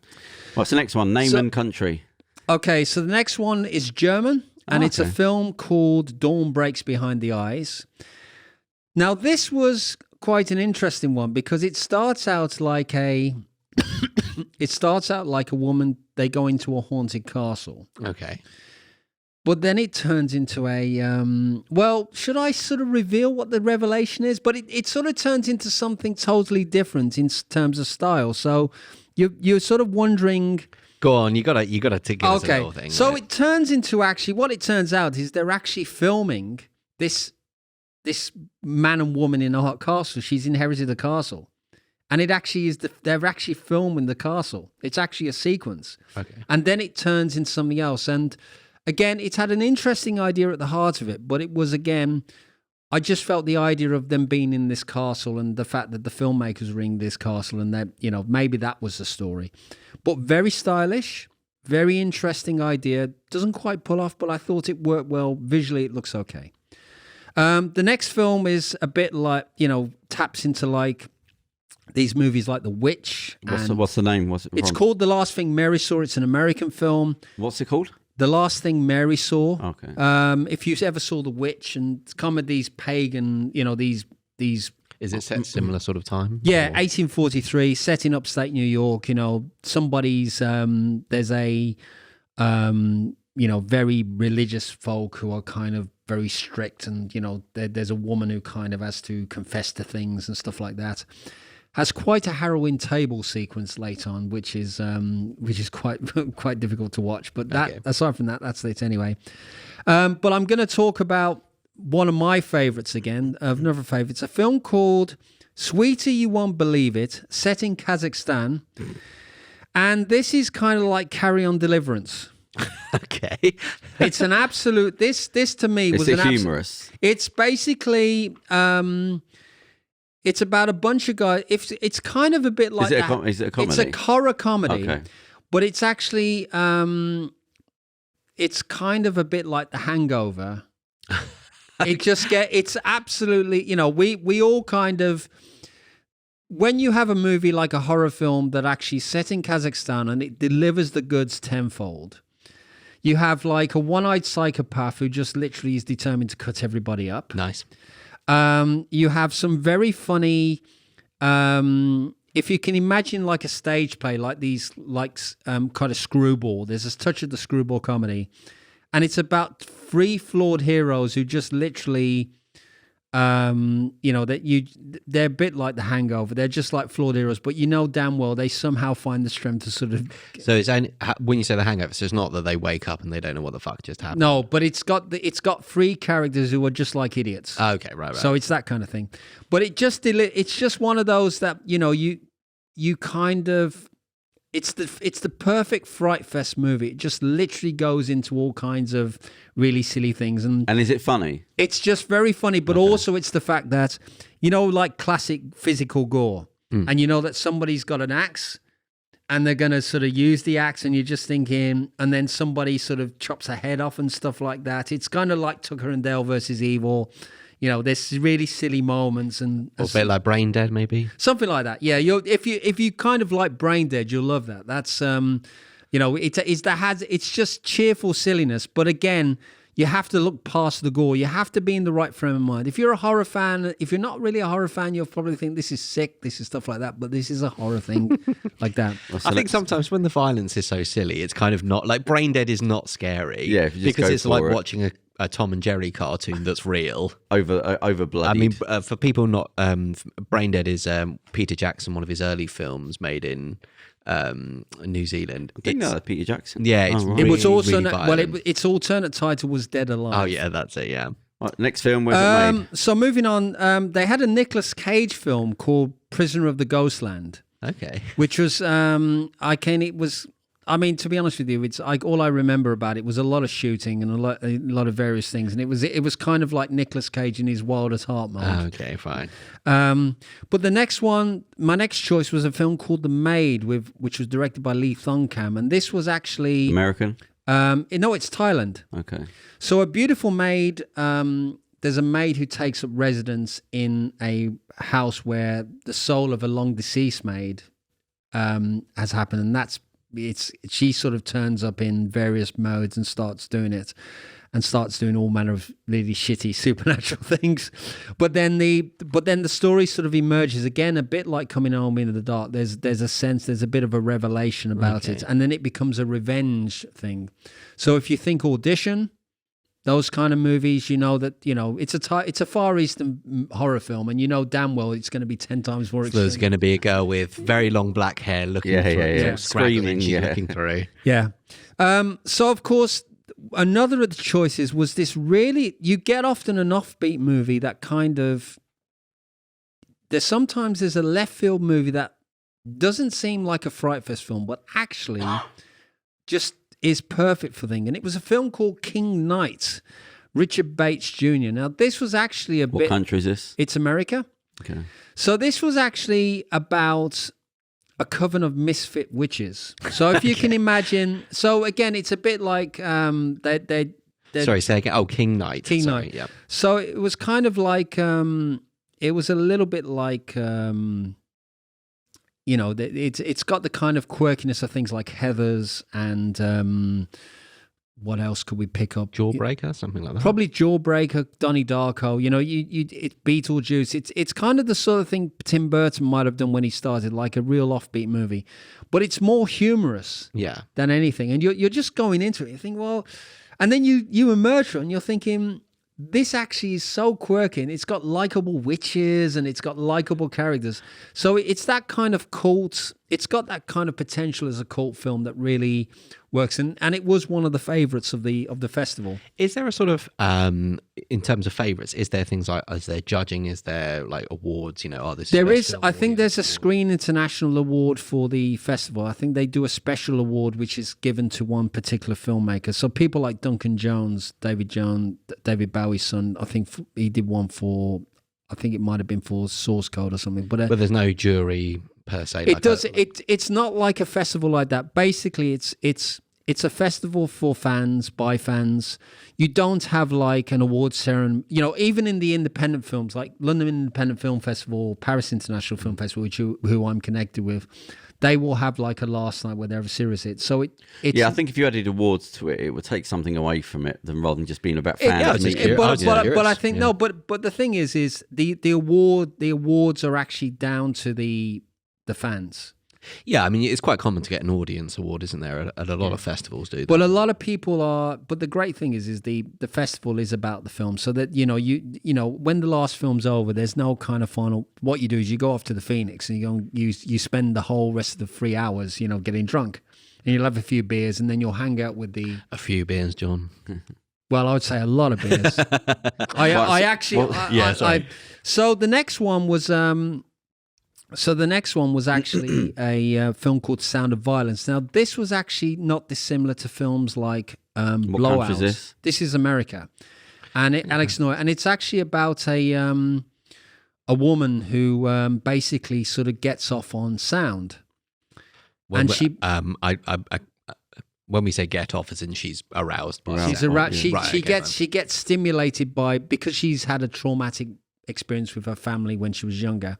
What's the next one? Name and country. Okay, so the next one is German, and it's a okay. film called Dawn Breaks Behind the Eyes. Now, this was quite an interesting one because it starts out like a woman, they go into a haunted castle. Okay. But then it turns into a, should I sort of reveal what the revelation is? But it sort of turns into something totally different in terms of style. So you're sort of wondering. Go on, you gotta take it as a little thing. So right? it turns into actually, what it turns out is they're actually filming this man and woman in a hot castle. She's inherited the castle. And it actually is, they're actually filming the castle. It's actually a sequence. Okay. And then it turns into something else. And again, it had an interesting idea at the heart of it, but it was, again, I just felt the idea of them being in this castle and the fact that the filmmakers were in this castle and that, maybe that was the story. But very stylish, Very interesting idea. Doesn't quite pull off, but I thought it worked well. Visually, it looks okay. The next film is a bit like, taps into like these movies like The Witch. What's the name? It's called The Last Thing Mary Saw. It's an American film. What's it called? The Last Thing Mary Saw. Okay. If you ever saw The Witch and some of these pagan, these. Is it set similar sort of time? Yeah, or? 1843, set in upstate New York. Somebody's there's a very religious folk who are kind of very strict, and there's a woman who kind of has to confess to things and stuff like that. Has quite a harrowing table sequence late on, which is quite difficult to watch. But aside from that, that's it anyway. But I'm going to talk about one of my favorites again, another favorite. It's a film called Sweeter You Won't Believe It, set in Kazakhstan. And this is kind of like Carry On Deliverance. Okay. It's an absolute, this to me was an humorous. It's basically, it's about a bunch of guys. It's kind of a bit like is it a comedy? It's a horror comedy. Okay. But it's actually, it's kind of a bit like The Hangover. It's absolutely, we all kind of, when you have a movie like a horror film that actually set in Kazakhstan and it delivers the goods tenfold, you have like a one-eyed psychopath who just literally is determined to cut everybody up. Nice. You have some very funny, if you can imagine like a stage play, like these, kind of screwball, there's a touch of the screwball comedy. And it's about three flawed heroes who just literally, they're a bit like The Hangover. They're just like flawed heroes, but damn well they somehow find the strength to sort of. So it's when you say The Hangover, so it's not that they wake up and they don't know what the fuck just happened. No, but it's got three characters who are just like idiots. Okay, right. So it's that kind of thing, but it's just one of those that you kind of. It's the perfect Frightfest movie. It just literally goes into all kinds of really silly things. And is it funny? It's just very funny, but also it's the fact that, like classic physical gore. And that somebody's got an axe and they're going to sort of use the axe and you're just thinking, and then somebody sort of chops a head off and stuff like that. It's kind of like Tucker and Dale versus Evil. There's really silly moments and a bit like Brain Dead, maybe something like that. Yeah, if you kind of like Brain Dead, you'll love that. That's it's just cheerful silliness. But again, you have to look past the gore. You have to be in the right frame of mind. If you're a horror fan, if you're not really a horror fan, you'll probably think this is sick, this is stuff like that. But this is a horror thing like that. I think sometimes when the violence is so silly, it's kind of not like Brain Dead is not scary. Yeah, because it's like watching a Tom and Jerry cartoon that's real. Over bloodied. I mean, for people not, Brain Dead is Peter Jackson, one of his early films made in New Zealand. I didn't know that Peter Jackson. Yeah, it's right. It was also really violent. its alternate title was Dead Alive. Oh yeah, that's it. Yeah. Right, next film, where's it made? So moving on, they had a Nicolas Cage film called Prisoner of the Ghostland. Okay. Which was to be honest with you, it's all I remember about it was a lot of shooting and a lot of various things, and it was kind of like Nicolas Cage in his wildest heart mode. Okay, fine. But the next one, my next choice was a film called The Maid, which was directed by Lee Thongkam, and this was actually American. No, it's Thailand. Okay. So a beautiful maid. There's a maid who takes up residence in a house where the soul of a long deceased maid has happened, and she sort of turns up in various modes and starts doing it, and starts doing all manner of really shitty supernatural things. But then the story sort of emerges again, a bit like Coming Home in the Dark. There's a bit of a revelation about it, and then it becomes a revenge thing. So if you think Audition, those kind of movies, it's a Far Eastern horror film, and damn well it's going to be 10 times more extreme. There's going to be a girl with very long black hair looking through, screaming, looking through. Yeah. So of course, another of the choices was this really, you get often an offbeat movie that kind of, there's a left field movie that doesn't seem like a Frightfest film, but actually just is perfect for thing. And it was a film called King Knight, Richard Bates Jr. Now, this was actually What country is this? It's America. Okay. So this was actually about a coven of misfit witches. So if you can imagine, so again, it's a bit like Sorry, say again. Oh, King Knight. King Sorry, Knight. Yeah. So it was kind of like it was a little bit like it's got the kind of quirkiness of things like Heathers and what else could we pick up? Jawbreaker, something like that. Probably Jawbreaker, Donnie Darko. It's Beetlejuice. It's kind of the sort of thing Tim Burton might have done when he started, like a real offbeat movie, but it's more humorous than anything. And you're just going into it. You think, well, and then you emerge from it and you're thinking, this actually is so quirky, and it's got likable witches and it's got likable characters. So it's that kind of cult. It's got that kind of potential as a cult film that really works, and it was one of the favourites of the festival. Is there a sort of in terms of favourites? Is there things like is there judging? Is there like awards? This there is. Is. I think there's a Screen International Award for the festival. I think they do a special award which is given to one particular filmmaker. So people like Duncan Jones, David Bowie's son. I think he did one for. I think it might have been for Source Code or something. But there's no jury per se. It does. It's not like a festival like that. Basically, it's a festival for fans, by fans. You don't have like an awards ceremony. Even in the independent films, like London Independent Film Festival, Paris International Film Festival, who I'm connected with, they will have like a last night where they have a serious hit. So it's I think if you added awards to it, it would take something away from it rather than just being about fans. But I think no. But the thing is the awards are actually down to the fans. Yeah, I mean, it's quite common to get an audience award, isn't there? At a lot of festivals do. But a lot of people are. But the great thing is the festival is about the film, so that when the last film's over, there's no kind of final. What you do is you go off to the Phoenix and you spend the whole rest of the 3 hours, getting drunk, and you'll have a few beers, and then you'll hang out with a few beers, John. Well, I would say a lot of beers. So the next one was. The next one was actually a film called Sound of Violence. Now, this was actually not dissimilar to films like Blowout. This is America, and Alex Noy, and it's actually about a woman who basically sort of gets off on sound, when we say get off, as in she's aroused by sound. She gets stimulated because she's had a traumatic experience with her family when she was younger.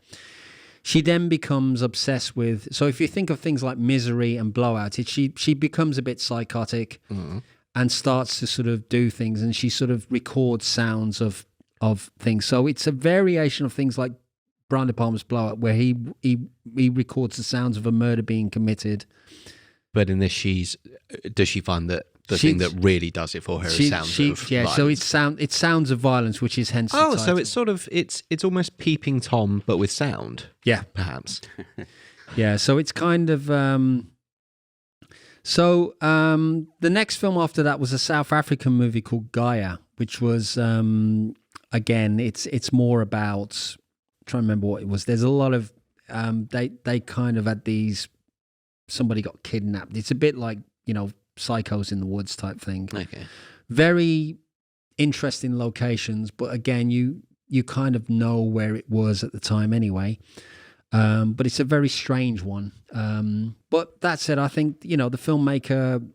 She then becomes obsessed with. So if you think of things like Misery and Blowout, she becomes a bit psychotic and starts to sort of do things, and she sort of records sounds of things. So it's a variation of things like Brian De Palma's Blowout, where he records the sounds of a murder being committed. But in this, does she find that the thing that really does it for her is sounds of violence? So it's sounds of violence, which is hence the title. So it's sort of it's almost Peeping Tom, but with sound. Yeah, perhaps. Yeah, so it's kind of. The next film after that was a South African movie called Gaia, which was again it's more about. I'm trying to remember what it was. There's a lot of they kind of had these. Somebody got kidnapped. It's a bit like Psychos in the Woods type thing. Okay. Very interesting locations, but again, you kind of know where it was at the time anyway. But it's a very strange one. But that said, I think the filmmaker,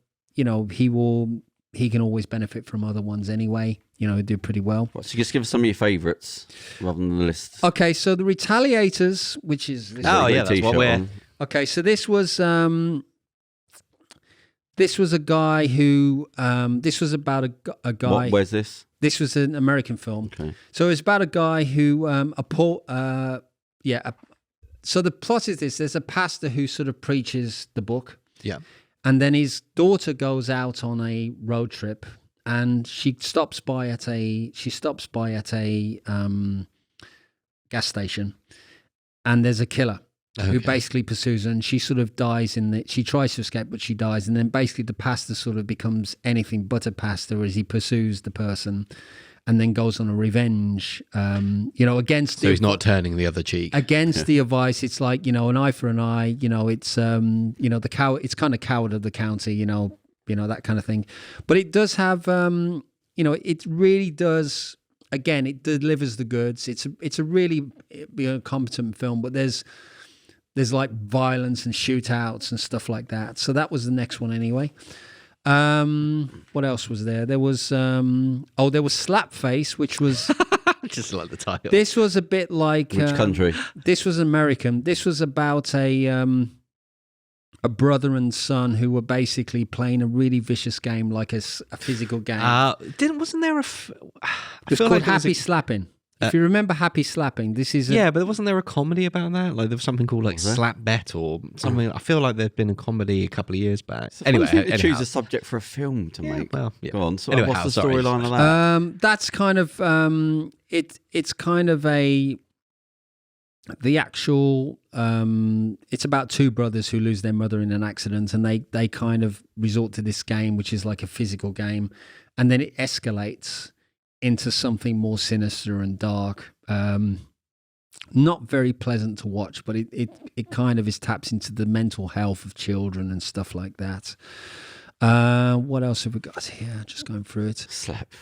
he can always benefit from other ones anyway. Do pretty well. So just give us some of your favourites rather than the list. Okay, so The Retaliators, which is that's what we're. Okay, so this was a guy who this was about a guy. Where's this? This was an American film. Okay. So it's about a guy who so the plot is this: there's a pastor who sort of preaches the book. Yeah. And then his daughter goes out on a road trip, and she stops by at a gas station, and there's a killer. Okay. Who basically pursues her, and she sort of dies she tries to escape, but she dies, and then basically the pastor sort of becomes anything but a pastor as he pursues the person, and then goes on a revenge, against. So he's not turning the other cheek against the advice. It's like an eye for an eye. It's the coward. It's kind of coward of the county. That kind of thing. But it does have it really does. Again, it delivers the goods. It's a really competent film, but there's there's like violence and shootouts and stuff like that. So that was the next one anyway. What else was there? There was there was Slapface, which was Just like the title. this was a bit like Which country? This was American. This was about a brother and son who were basically playing a really vicious game, like a physical game. Wasn't there a? It was called Happy Slapping. If you remember Happy Slapping, this is but wasn't there a comedy about that? Like there was something called like Slap Bet or something. I feel like there'd been a comedy a couple of years back. Anyway, they choose a subject for a film to make. Well, yeah. Go on. So Anyway, what's the sorry. storyline of that? that's kind of it's kind of the actual it's about two brothers who lose their mother in an accident, and they kind of resort to this game, which is like a physical game, and then it escalates into something more sinister and dark. Not very pleasant to watch, but it kind of taps into the mental health of children and stuff like that. What else have we got here? Just going through it. Slap.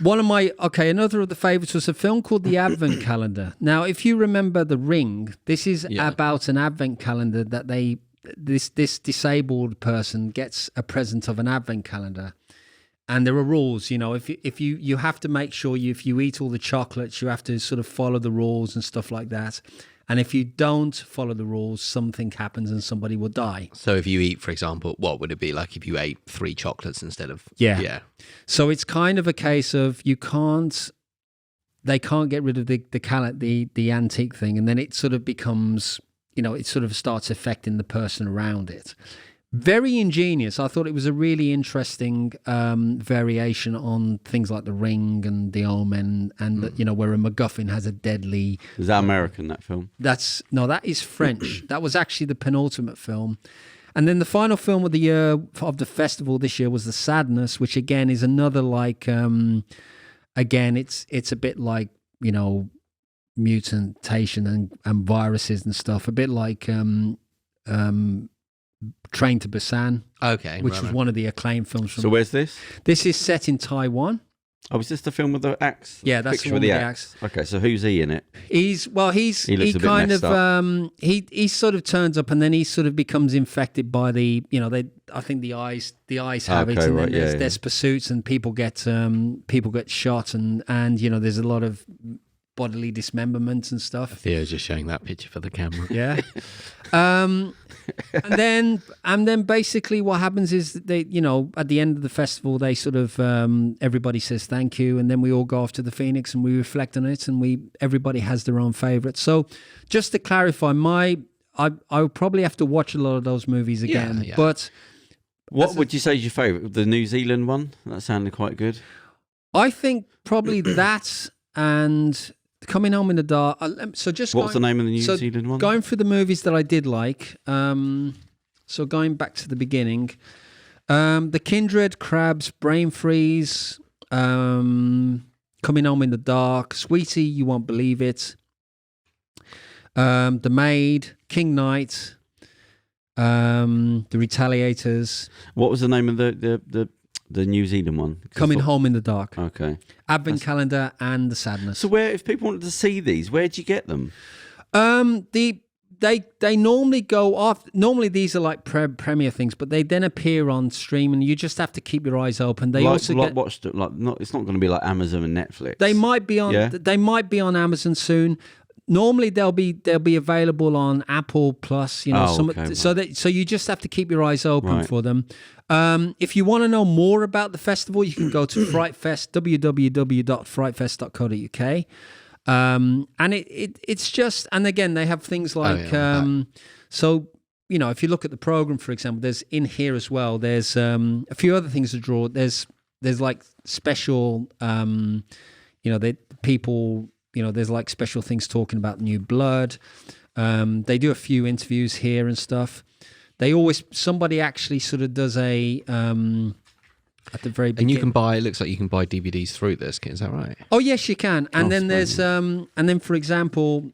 Another of the favourites was a film called The Advent Calendar. Now, if you remember The Ring, this is about an advent calendar that this disabled person gets a present of an advent calendar. And there are rules, if you have to make sure if you eat all the chocolates, you have to sort of follow the rules and stuff like that. And if you don't follow the rules, something happens and somebody will die. So if you eat, for example, what would it be like if you ate 3 chocolates instead of... Yeah. So it's kind of a case of they can't get rid of the antique thing, and then it sort of becomes, it sort of starts affecting the person around it. Very ingenious. I thought it was a really interesting variation on things like The Ring and The Omen, and where a MacGuffin has a deadly. Is that American, that film? That is French. That was actually the penultimate film, and then the final film of the year of the festival this year was The Sadness, which again is another like. Again, it's a bit like mutation and viruses and stuff. A bit like. Train to Busan, which was one of the acclaimed films. So where's this? This is set in Taiwan. Oh, is this the film with the axe? Yeah, that's the one with the axe. Okay, so who's he in it? He sort of turns up, and then he sort of becomes infected by the I think the eyes have it, and then there's pursuits, and people get shot, and there's a lot of bodily dismemberment and stuff. Theo's just showing that picture for the camera. Yeah. and then basically what happens is that they, at the end of the festival, they sort of everybody says thank you, and then we all go off to the Phoenix and we reflect on it, and everybody has their own favorite. So just to clarify, I would probably have to watch a lot of those movies again. Yeah. But what would you say is your favorite? The New Zealand one? That sounded quite good. I think probably that and Coming Home in the Dark. So just what's the name of the New Zealand one? Going through the movies that I did like. So going back to the beginning, The Kindred, Crabs, Brain Freeze, Coming Home in the Dark, Sweetie, You Won't Believe It, The Maid, King Knight, The Retaliators. What was the name of the New Zealand one? Coming Home in the Dark. Okay. Advent Calendar and The Sadness. So if people wanted to see these, where'd you get them? They normally go off. Normally these are like premiere things, but they then appear on stream, and you just have to keep your eyes open. They it's not going to be like Amazon and Netflix. They might be on. Yeah? They might be on Amazon soon. Normally they'll be available on Apple Plus, so you just have to keep your eyes open for them. If you want to know more about the festival, you can go to Frightfest, www.frightfest.co.uk. And it's just, and again, they have things like, so, if you look at the program, for example, there's in here as well, there's a few other things to draw. There's like special, there's like special things talking about New Blood. They do a few interviews here and stuff. Somebody actually sort of does a at the very beginning. And it looks like you can buy DVDs through this, is that right? Oh yes, you can. And then there's and then for example,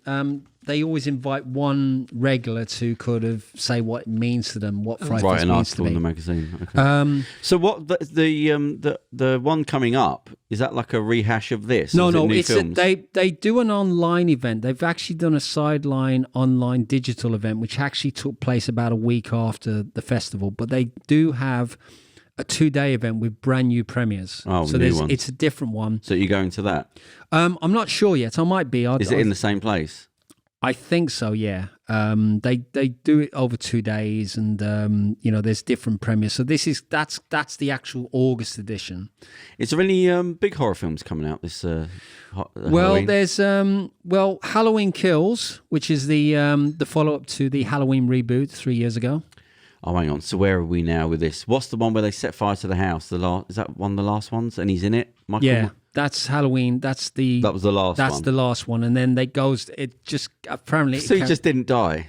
they always invite one regular to kind of say what it means to them, what Frightfest Write an means to article in the me. magazine. Okay. So what the one coming up, is that like a rehash of this? No, Is it no, new it's films? they do an online event. They've actually done a sideline online digital event, which actually took place about a week after the festival. But they do have a 2-day event with brand new premieres. Oh, so new ones. it's a different one. So you're going to that? I'm not sure yet. I might be. Is it in the same place? I think so. Yeah. They do it over 2 days, and there's different premieres. So that's the actual August edition. Is there any big horror films coming out this? Well, Halloween? there's Halloween Kills, which is the follow-up to the Halloween reboot 3 years ago. Oh, hang on. So where are we now with this? What's the one where they set fire to the house? Is that one of the last ones? And he's in it? Michael? Yeah, that's Halloween. That was the last one. That's the last one. And then it just apparently... So he just didn't die?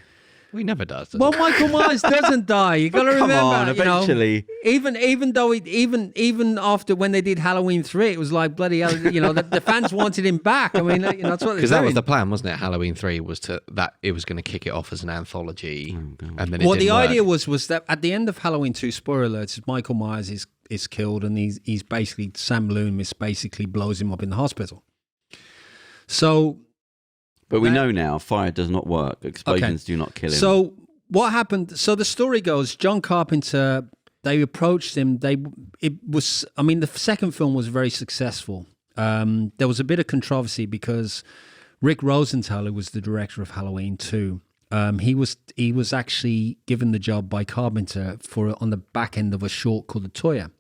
He never does. Well, Michael Myers doesn't die. You got to remember. On, eventually. Even though even after when they did Halloween 3, it was like bloody hell. The fans wanted him back. I mean, that's what because that was the plan, wasn't it? Halloween 3 was that it was going to kick it off as an anthology, and then the idea was that at the end of Halloween 2, spoiler alerts, Michael Myers is killed, and he's basically Sam Loomis basically blows him up in the hospital. So. But we know now fire does not work. Explosions do not kill him. So what happened? So the story goes, John Carpenter, they approached him. The second film was very successful. There was a bit of controversy because Rick Rosenthal, who was the director of Halloween 2, he was actually given the job by Carpenter on the back end of a short called The Toya.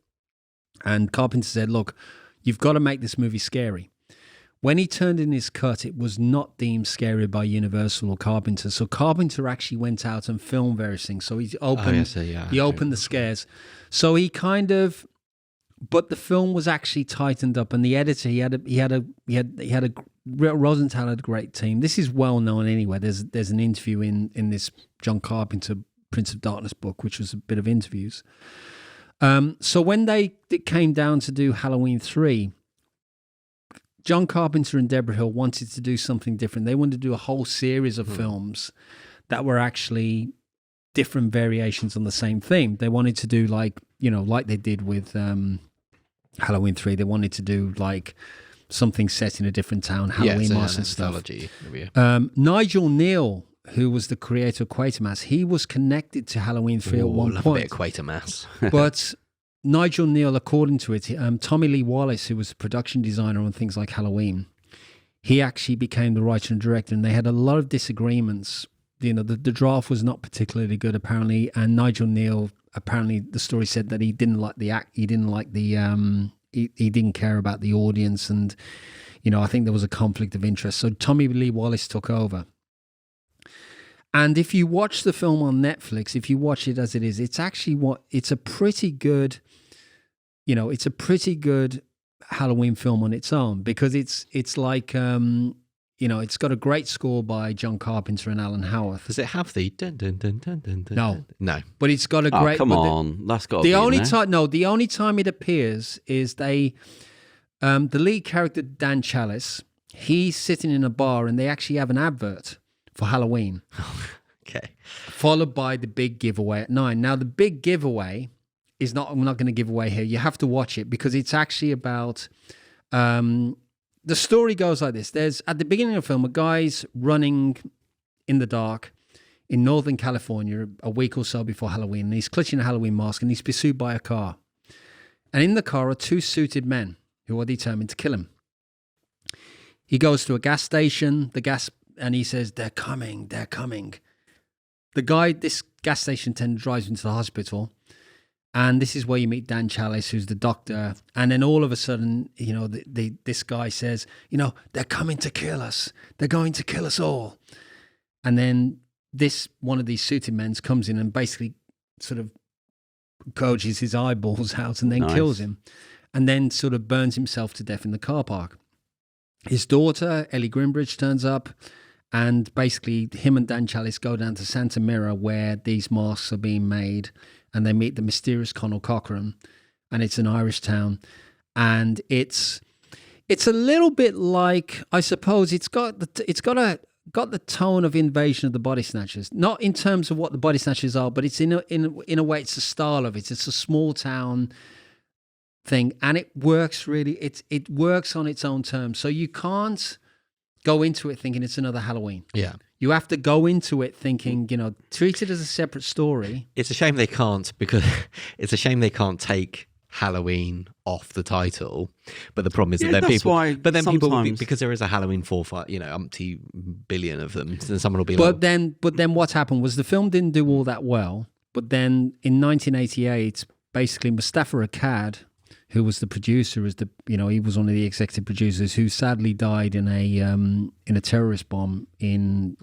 And Carpenter said, look, you've got to make this movie scary. When he turned in his cut, it was not deemed scary by Universal or Carpenter. So Carpenter actually went out and filmed various things. So he opened the scares. So he kind of, but the film was actually tightened up, and the editor Rosenthal had a great team. This is well known anyway. There's an interview in this John Carpenter Prince of Darkness book, which was a bit of interviews. So when it came down to do Halloween 3. John Carpenter and Deborah Hill wanted to do something different. They wanted to do a whole series of films that were actually different variations on the same theme. They wanted to do like they did with Halloween 3. They wanted to do like something set in a different town, Halloween Mass and stuff. Nigel Neal, who was the creator of Quatermass, he was connected to Halloween 3 at one point. A bit of Quatermass. But Nigel Neal, according to it, Tommy Lee Wallace, who was the production designer on things like Halloween, he actually became the writer and director, and they had a lot of disagreements. The draft was not particularly good, apparently, and Nigel Neal, apparently, the story said that he didn't like the act, he didn't like the, he didn't care about the audience, and I think there was a conflict of interest. So Tommy Lee Wallace took over. And if you watch the film on Netflix, if you watch it as it is, it's actually it's a pretty good, it's a pretty good Halloween film on its own, because it's like, it's got a great score by John Carpenter and Alan Howarth. Does it have the dun dun dun dun dun dun? No. But it's got a great. Oh, come on, that's got to be the only in there. time. No, the only time it appears is the lead character Dan Chalice. He's sitting in a bar, and they actually have an advert for Halloween. Okay. Followed by the big giveaway at 9. Now, the big giveaway is not, I'm not going to give away here. You have to watch it, because it's actually about, the story goes like this. There's, at the beginning of the film, a guy's running in the dark in Northern California a week or so before Halloween, and he's clutching a Halloween mask, and he's pursued by a car. And in the car are two suited men who are determined to kill him. He goes to a gas station, and he says, they're coming. The guy, this gas station attendant, drives into the hospital, and this is where you meet Dan Chalice, who's the doctor. And then all of a sudden, this guy says, they're coming to kill us. They're going to kill us all. And then one of these suited men comes in and basically sort of gouges his eyeballs out and then kills him, and then sort of burns himself to death in the car park. His daughter, Ellie Grimbridge, turns up, and basically him and Dan Chalice go down to Santa Mira, where these masks are being made, and they meet the mysterious Conal Cochran, and it's an Irish town. And it's a little bit like, I suppose, it's got got the tone of Invasion of the Body Snatchers. Not in terms of what the Body Snatchers are, but it's in a way, it's the style of it. It's a small town thing, and it works really. It works on its own terms. So you can't go into it thinking it's another Halloween. Yeah. You have to go into it thinking, treat it as a separate story. It's a shame they can't, because it's a shame they can't take Halloween off the title. But the problem is that then people, people will be, because there is a Halloween 4, 5, umpty billion of them. Then someone will be but then what happened was the film didn't do all that well. But then in 1988, basically Mustafa Akkad, who was the producer, he was one of the executive producers, who sadly died in a terrorist bomb in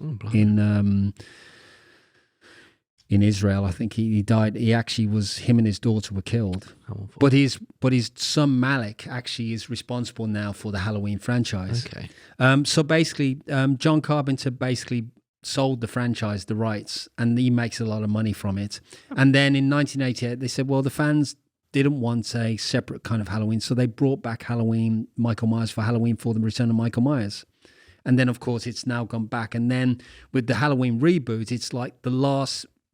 Israel. I think he died. He actually was, him and his daughter were killed. But his son Malik actually is responsible now for the Halloween franchise. Okay. So basically, John Carpenter basically sold the franchise the rights, and he makes a lot of money from it. And then in 1988, they said, well, the fans didn't want a separate kind of Halloween, so they brought back Michael Myers for Halloween for the Return of Michael Myers. And then, of course, it's now gone back. And then with the Halloween reboot, it's like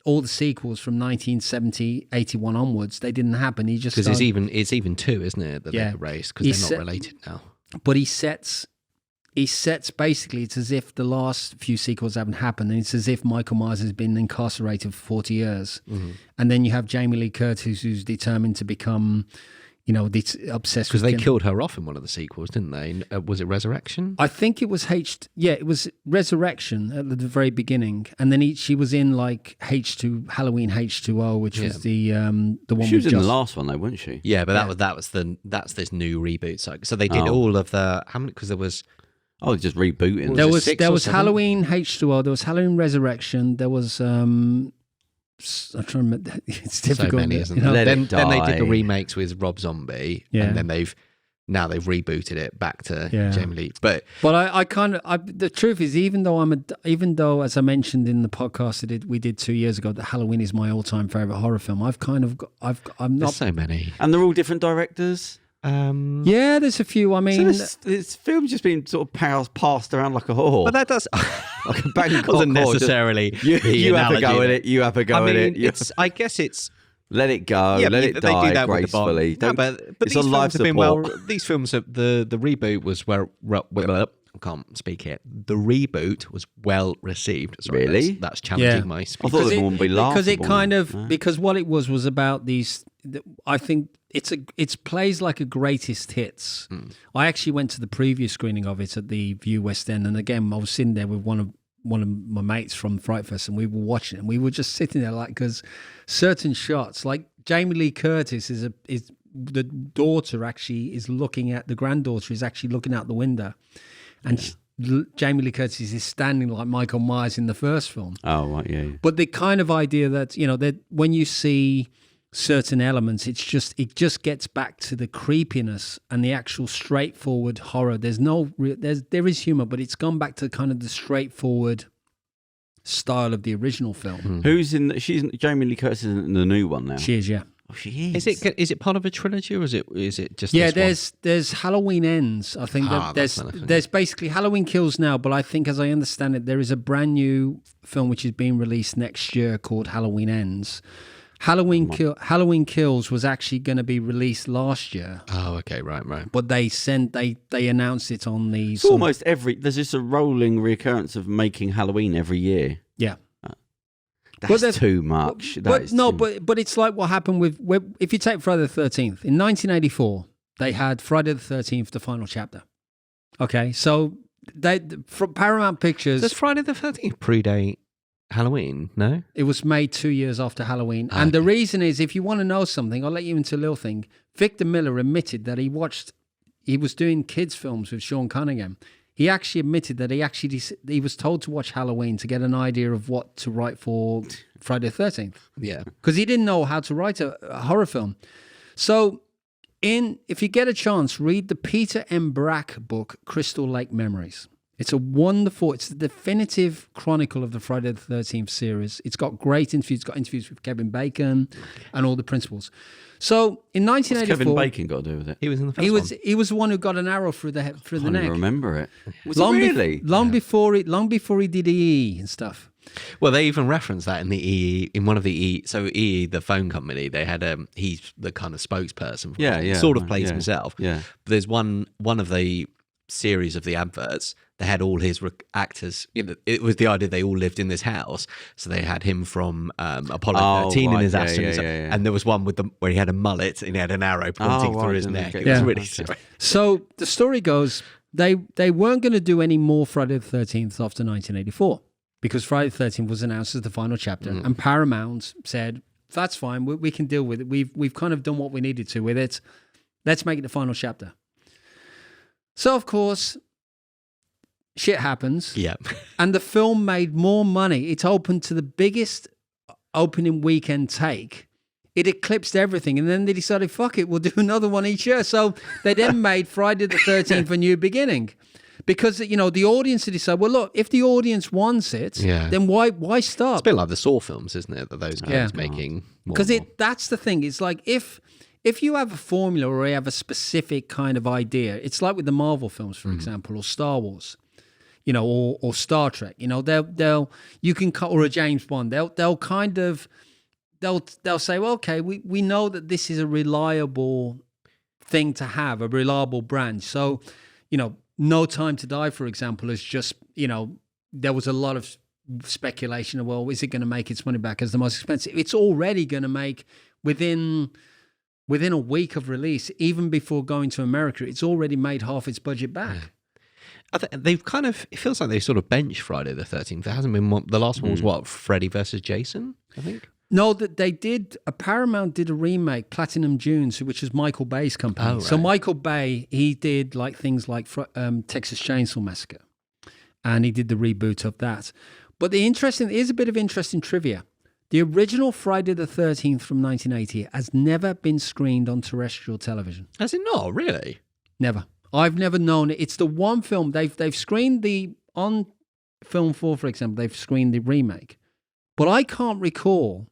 all the sequels from 1970, 81 onwards, they didn't happen. He just, because it's even 2, isn't it, that they're erased, because they're not related now. But he sets basically, it's as if the last few sequels haven't happened, and it's as if Michael Myers has been incarcerated for 40 years. Mm-hmm. And then you have Jamie Lee Curtis, who's determined to become, obsessed because with... they killed her off in one of the sequels, didn't they? Was it Resurrection? I think it was it was Resurrection at the very beginning, and then she was in like Halloween H2O, which was the one. She was in the last one, though, wasn't she? Yeah, but that's this new reboot. So they did all of the, how many? Because there was... Oh, just rebooting. There was Halloween H2O. There was Halloween Resurrection. There was I'm trying to remember. It's difficult. So many, isn't it? Then they did the remakes with Rob Zombie, and then they've rebooted it back to Jamie Lee. But I the truth is, even though as I mentioned in the podcast that we did 2 years ago, that Halloween is my all-time favorite horror film. I'm not. There's so many, and they're all different directors. Yeah, there's a few. I mean, so this film's just been sort of passed around like a whore. But that does like a Bangkok wasn't necessarily. You have a go at it. You have a go at it. I guess it's let it go. Let it die do that gracefully. No, but it's on life support. These films, the reboot was I can't speak here. The reboot was well received. Sorry, really? That's challenging my speech. I thought it would be laughable. Because it kind of because what it was about these. I think it's plays like a greatest hits. I actually went to the preview screening of it at the View West End, and again I was sitting there with one of my mates from Frightfest, and we were watching it, and we were just sitting there like, because certain shots, like Jamie Lee Curtis is the daughter actually is looking at the granddaughter is actually looking out the window, and Jamie Lee Curtis is standing like Michael Myers in the first film. Oh right, yeah. But the kind of idea that that when you see certain elements, it just gets back to the creepiness and the actual straightforward horror. There is humor, but it's gone back to kind of the straightforward style of the original film. Who's in? Jamie Lee Curtis is in the new one now. She is, yeah. Oh, she is. Is it part of a trilogy, or is it just? Yeah, this there's Halloween Ends. I think there's basically Halloween Kills now, but I think, as I understand it, there is a brand new film which is being released next year called Halloween Ends. Halloween Kills was actually going to be released last year. Oh, okay, right. But they announced it on the... It's almost there's just a rolling reoccurrence of making Halloween every year. Yeah. That's too much. But it's like what happened with... If you take Friday the 13th, in 1984, they had Friday the 13th, the final chapter. Okay, so from Paramount Pictures... Does Friday the 13th predate Halloween? No, it was made 2 years after Halloween, and the reason is, if you want to know something, I'll let you into a little thing. Victor Miller admitted that he was doing kids films with Sean Cunningham. He actually admitted that he was told to watch Halloween to get an idea of what to write for Friday the 13th. Yeah, because he didn't know how to write a horror film. So, if you get a chance, read the Peter M. Brack book, Crystal Lake Memories. It's it's the definitive chronicle of the Friday the 13th series. It's got great interviews. It's got interviews with Kevin Bacon and all the principals. So in 1984, What's Kevin Bacon got to do with it? He was in the first one. He was the one who got an arrow through the I neck. can't even remember it. Was long it really? long before he did EE and stuff. Well, they even referenced that in the EE, in one of the EE. So EE, the phone company, they had he's the kind of spokesperson. For it. Sort of plays himself. Yeah. But there's one of the series of the adverts. They had all his actors. It was the idea they all lived in this house, so they had him from Apollo 13 in his Aston, and there was one where he had a mullet and he had an arrow pointing through his neck. It was really silly. So the story goes, they weren't going to do any more Friday the 13th after 1984 because Friday the 13th was announced as the final chapter, and Paramount said, "That's fine, we can deal with it. We've kind of done what we needed to with it. Let's make it the final chapter." So of course, shit happens. Yeah. And the film made more money. It opened to the biggest opening weekend take. It eclipsed everything. And then they decided, fuck it, we'll do another one each year. So they then made Friday the 13th a new beginning. Because, the audience decided, well, look, if the audience wants it, then why stop? It's a bit like the Saw films, isn't it? That those guys making more. Because that's the thing. It's like if you have a formula or you have a specific kind of idea, it's like with the Marvel films, for example, or Star Wars, or Star Trek, or a James Bond, they'll say, well, okay, we know that this is a reliable thing to have, a reliable brand. So, No Time to Die, for example, is just, there was a lot of speculation of, well, is it going to make its money back as the most expensive? It's already going to make within a week of release, even before going to America, it's already made half its budget back. They've kind of, it feels like they sort of benched Friday the 13th. There hasn't been one. The last one was what? Freddy versus Jason, I think? No, that they did. Paramount did a remake, Platinum Dunes, which is Michael Bay's company. Oh, right. So Michael Bay, he did things like Texas Chainsaw Massacre, and he did the reboot of that. But here's a bit of interesting trivia. The original Friday the 13th from 1980 has never been screened on terrestrial television. Has it not? Really? Never. I've never known it. It's the one film they've screened on Film 4, for example, they've screened the remake. But I can't recall.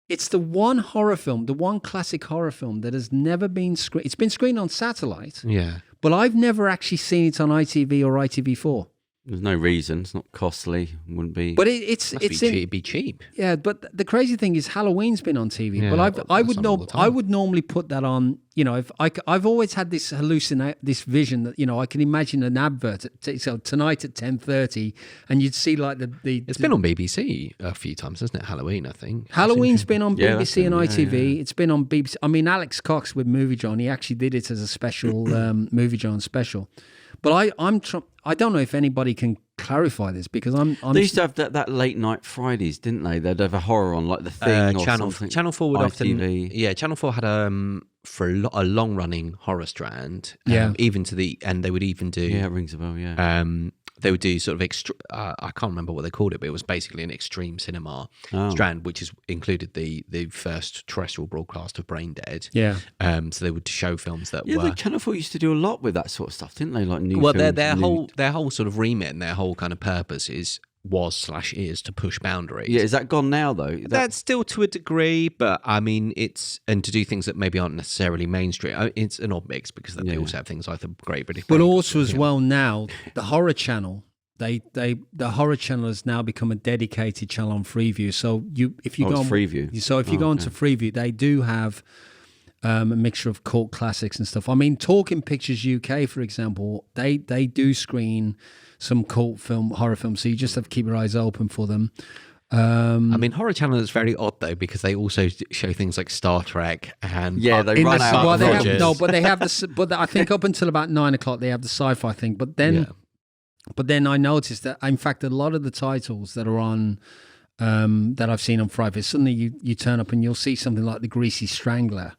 It's the one horror film, the one classic horror film that has never been screened. It's been screened on satellite. Yeah. But I've never actually seen it on ITV or ITV4. There's no reason. It's not costly. Wouldn't be. But it'd be cheap. Yeah, but the crazy thing is Halloween's been on TV. Yeah, but I would normally put that on. If I've always had this this vision that I can imagine an advert tonight at 10:30, and you'd see like the. It's been on BBC a few times, hasn't it? Halloween, I think. Halloween's been on BBC and ITV. Yeah. It's been on BBC. I mean, Alex Cox with Movie John, he actually did it as a special Movie John special. But I don't know if anybody can clarify this because I'm they used to have that late night Fridays, didn't they? They'd have a horror on like The Thing or something. Channel 4 would ITV. often. Channel 4 had for a long running horror strand. Even to the end, they would even do. Yeah, it rings a bell. Yeah. They would do sort of I can't remember what they called it, but it was basically an extreme cinema strand, which included the first terrestrial broadcast of Brain Dead. Yeah. So they would show films that were. The Channel 4 used to do a lot with that sort of stuff, didn't they? Like new. Well, films, their whole sort of remit and their whole kind of purpose is to push boundaries. Yeah, is that gone now though? That's still to a degree, but I mean, and to do things that maybe aren't necessarily mainstream. It's an odd mix because they also have things like the Great British. But also as well now, the horror channel. The horror channel has now become a dedicated channel on Freeview. So if you go on Freeview. So if you go onto Freeview, they do have a mixture of cult classics and stuff. I mean, Talking Pictures UK, for example, they do screen some cult horror films. So you just have to keep your eyes open for them. I mean, Horror Channel is very odd though because they also show things like Star Trek and they run out. Well, but I think up until about 9:00 they have the sci-fi thing. But then I noticed that, in fact, a lot of the titles that are on that I've seen on Friday, suddenly you turn up and you'll see something like The Greasy Strangler.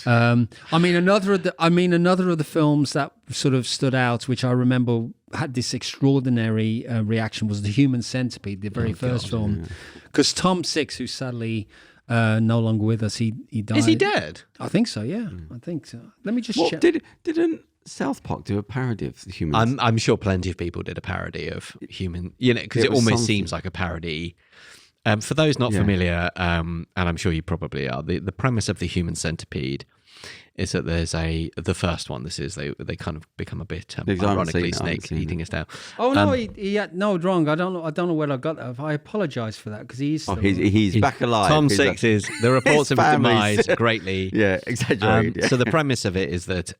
Another of the films that sort of stood out, which I remember had this extraordinary reaction, was The Human Centipede, the very first film, because Tom Six, who's sadly no longer with us, he died. Is he dead? I think so. Yeah, I think so. Let me just check. Didn't South Park do a parody of the humans? I'm sure plenty of people did a parody of Human, because it almost seems like a parody. For those not familiar, and I'm sure you probably are, the premise of the Human Centipede is that there's the first one. This is they kind of become a bit ironically snake eating his tail. Oh no, no, wrong. I don't know where I got that. I apologise for that because he's back alive. Tom Six is the reports of his demise greatly. Exaggerated. So the premise of it is that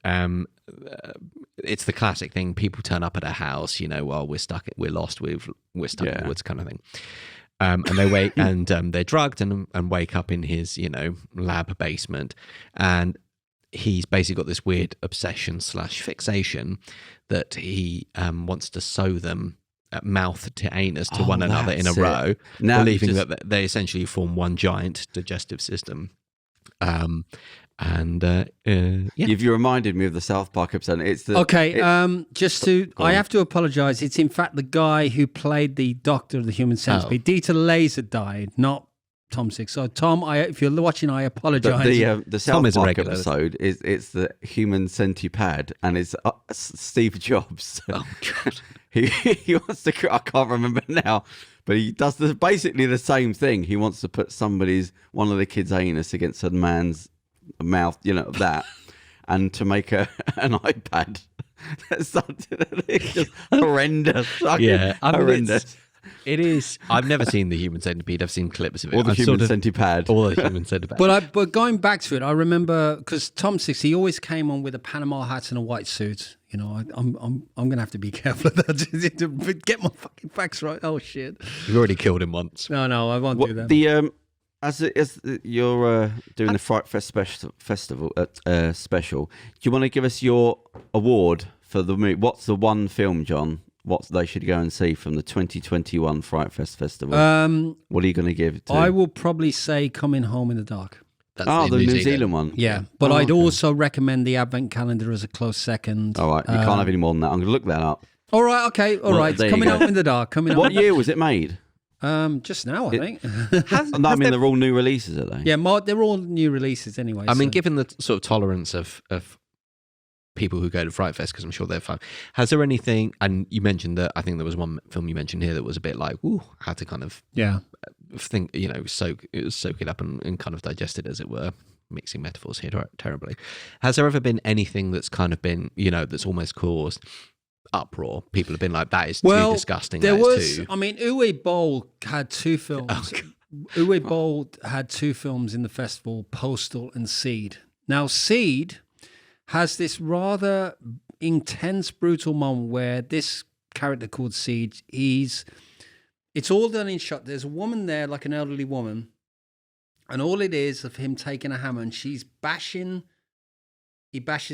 it's the classic thing. People turn up at a house, well, we're lost, we're stuck in the woods kind of thing. And they wake and they're drugged and wake up in his lab basement, and he's basically got this weird obsession / fixation that he wants to sew them mouth to anus to one another in a row, believing that they essentially form one giant digestive system. You've reminded me of the South Park episode. I have to apologise. It's in fact the guy who played the Doctor of the Human Centipede. Dieter Laser died, not Tom Six. So Tom, if you're watching, I apologise. The South Park episode it's the Human Centipede, and it's Steve Jobs. Oh God, he wants to. I can't remember now. But he does basically the same thing. He wants to put one of the kids' anus against a man's mouth, that, and to make an iPad. That's something just horrendous. Horrendous. It is. I've never seen the Human Centipede. I've seen clips of it. Or the Human Centipede. Or the Human Centipede. But going back to it, I remember because Tom Six, he always came on with a Panama hat and a white suit. I'm going to have to be careful of that to get my fucking facts right. Oh shit! You've already killed him once. No, I won't do that. As you're doing the Frightfest festival special, do you want to give us your award for the movie? What's the one film, John? What they should go and see from the 2021 Frightfest Festival? What are you going to give it to? I will probably say Coming Home in the Dark. That's the New Zealand one. Yeah, but I'd also recommend the Advent Calendar as a close second. All right, you can't have any more than that. I'm going to look that up. All right, okay, all right. It's Coming Home in the Dark. What year was it made? Just now, I think. They're all new releases, are they? Yeah, they're all new releases anyway. I mean, given the sort of tolerance of people who go to Fright Fest, because I'm sure they're fun. Has there anything, and you mentioned that, I think there was one film you mentioned here that was a bit like, ooh, had to kind of think, soak it up and kind of digest it, as it were, mixing metaphors here terribly. Has there ever been anything that's kind of been, that's almost caused uproar? People have been like, that is too disgusting. There was, Uwe Boll had two films. Uwe Boll had two films in the festival, Postal and Seed. Now, Seed has this rather intense, brutal moment where this character called Seed, it's all done in shot. There's a woman there, like an elderly woman, and all it is of him taking a hammer and he bashes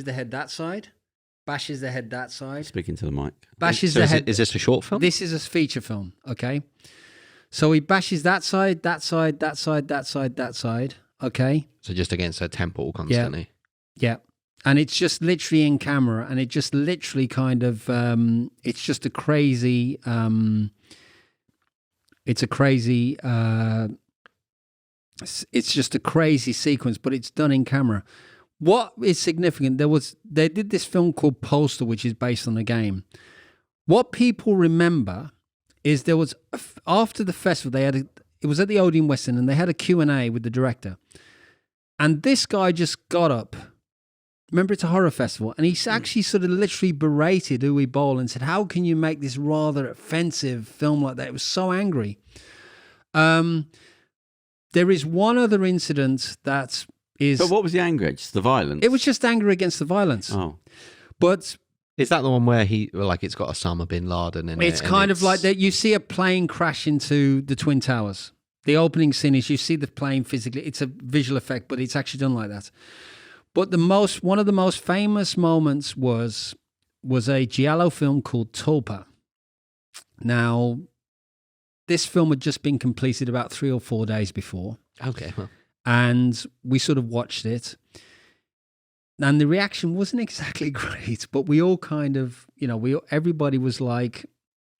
the head that side, bashes the head that side. Speaking to the mic. Bashes the head. Is this a short film? This is a feature film, okay? So he bashes that side, that side, that side, that side, that side, okay? So just against her temple constantly. Yeah. And it's just literally in camera, and it just literally kind of, it's just a crazy, it's just a crazy sequence, but it's done in camera. What is significant, they did this film called Postal, which is based on a game. What people remember is there was, after the festival, it was at the Odeon West End, and they had a Q&A with the director. And this guy just got up. Remember, it's a horror festival, and he actually sort of literally berated Uwe Boll and said, how can you make this rather offensive film like that? It was so angry. There is one other incident that is... But what was the anger? Just the violence? It was just anger against the violence. Oh. But... Is that the one where it's got Osama bin Laden in it? It's kind of like that. You see a plane crash into the Twin Towers. The opening scene is you see the plane physically. It's a visual effect, but it's actually done like that. But one of the most famous moments was a Giallo film called Tulpa. Now, this film had just been completed about 3 or 4 days before. Okay. Well. And we sort of watched it. And the reaction wasn't exactly great, but we all kind of, everybody was like,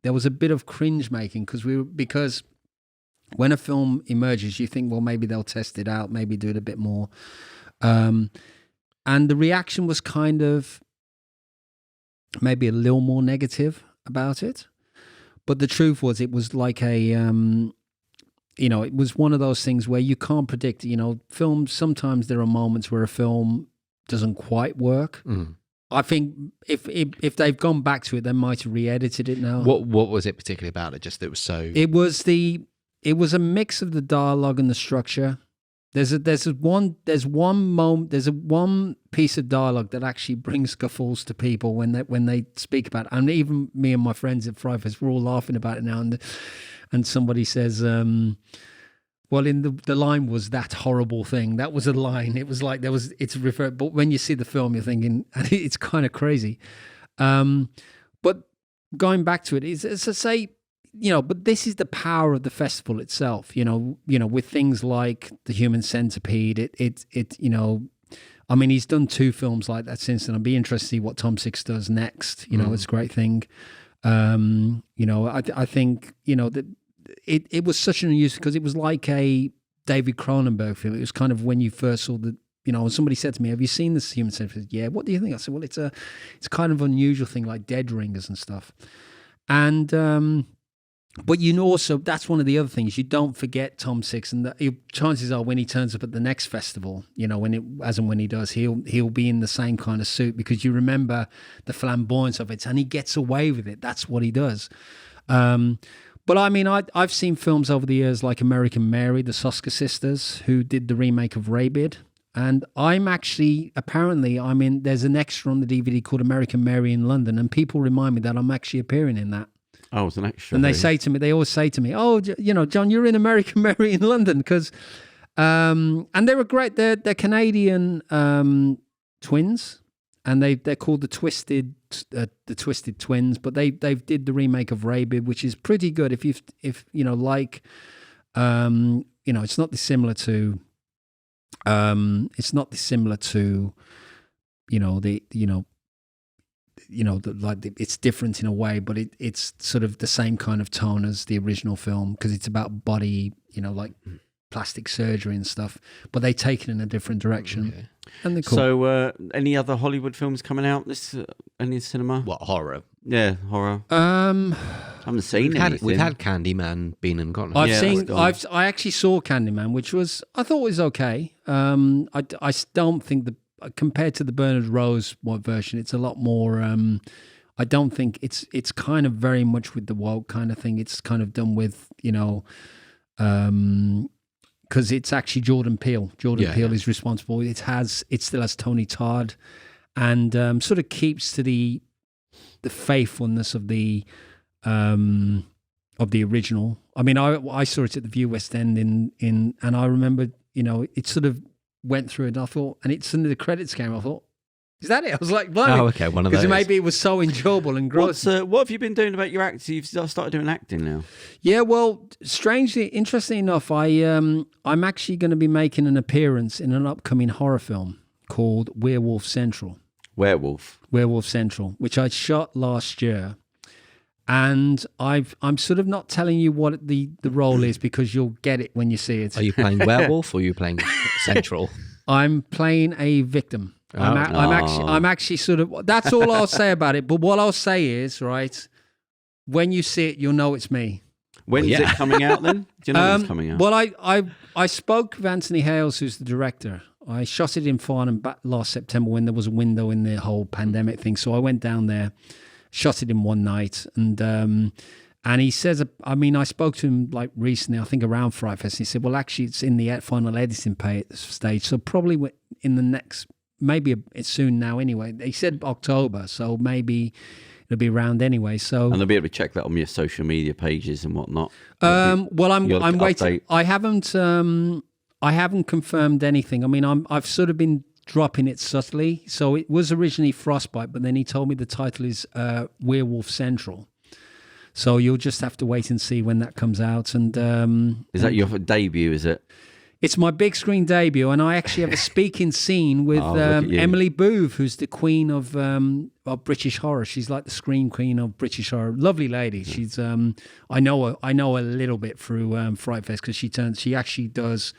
there was a bit of cringe making because when a film emerges, you think, well, maybe they'll test it out, maybe do it a bit more. And the reaction was kind of, maybe a little more negative about it. But the truth was, it was like a, it was one of those things where you can't predict. Films, sometimes there are moments where a film doesn't quite work. I think if they've gone back to it, they might have re-edited it now. What was it particularly about it? Just that it was so. It was a mix of the dialogue and the structure. There's one piece of dialogue that actually brings guffaws to people when they speak about it. And even me and my friends at Frightfest, we're all laughing about it now. And somebody says, well, in the line was that horrible thing. That was a line. It was like it's referred. But when you see the film, you're thinking it's kind of crazy. But going back to it, it's to say, but this is the power of the festival itself. With things like the Human Centipede. I mean, he's done 2 films like that since, and I'd be interested to see what Tom Six does next. It's a great thing. I think that. It was such an unusual, because it was like a David Cronenberg film. It was kind of when you first saw when somebody said to me, "Have you seen this Human Centipede?" Yeah. What do you think? I said, "Well, it's kind of unusual thing like Dead Ringers and stuff." And but also, that's one of the other things, you don't forget Tom Six, and chances are when he turns up at the next festival, when he does, he'll be in the same kind of suit, because you remember the flamboyance of it, and he gets away with it. That's what he does. But I mean, I've seen films over the years like American Mary, the Soska sisters, who did the remake of Rabid. And there's an extra on the DVD called American Mary in London, and people remind me that I'm actually appearing in that. Oh, it's an extra. And they always say to me, "Oh, John, you're in American Mary in London," because, and they were great. They're Canadian twins. And they're called the Twisted Twins, but they did the remake of Rabid, which is pretty good. If it's not dissimilar to, it's different in a way, but it's sort of the same kind of tone as the original film, because it's about body, like plastic surgery and stuff, but they take it in a different direction. Okay. And they're cool. So, any other Hollywood films coming out in the cinema? What, horror? Yeah, horror. I haven't seen anything. We've had Candyman been and gone. I actually saw Candyman, which I thought was okay. I don't think compared to the Bernard Rose version, it's a lot more. I don't think it's kind of very much with the woke kind of thing. It's kind of done with because it's actually Jordan Peele. Peele is responsible. It still has Tony Todd, and sort of keeps to the faithfulness of the original. I mean, I saw it at the View West End and I remember, it sort of went through it, and I thought, and it's in the credits came, I thought, is that it? I was like, blimey. Oh, okay, one of those. Because maybe it was so enjoyable and gross. What have you been doing about your acting? You've started doing acting now. Yeah, well, interestingly enough, I'm actually going to be making an appearance in an upcoming horror film called Werewolf Central. Werewolf Central, which I shot last year. And I'm sort of not telling you what the role is, because you'll get it when you see it. Are you playing werewolf or are you playing Central? I'm playing a victim. I'm actually sort of, that's all I'll say about it. But what I'll say is, right, when you see it, you'll know it's me. When's it coming out then? Do you know when it's coming out? Well, I spoke with Anthony Hales, who's the director. I shot it in Farnham back last September when there was a window in the whole pandemic thing. So I went down there, shot it in one night, and he says, I mean, I spoke to him like recently, I think around Frightfest, and he said, well, actually, it's in the final editing stage, so probably in the next, maybe it's soon now anyway. He said October, so maybe it'll be around anyway. So, and they'll be able to check that on your social media pages and whatnot. Well, I'm waiting. I haven't confirmed anything. I mean, I've sort of been dropping it subtly. So it was originally Frostbite, but then he told me the title is Werewolf Central. So you'll just have to wait and see when that comes out. And is that your debut? Is it? It's my big screen debut, and I actually have a speaking scene with Emily Booth, who's the queen of British horror. She's like the screen queen of British horror. Lovely lady. She's I know her a little bit through Frightfest, because she actually does.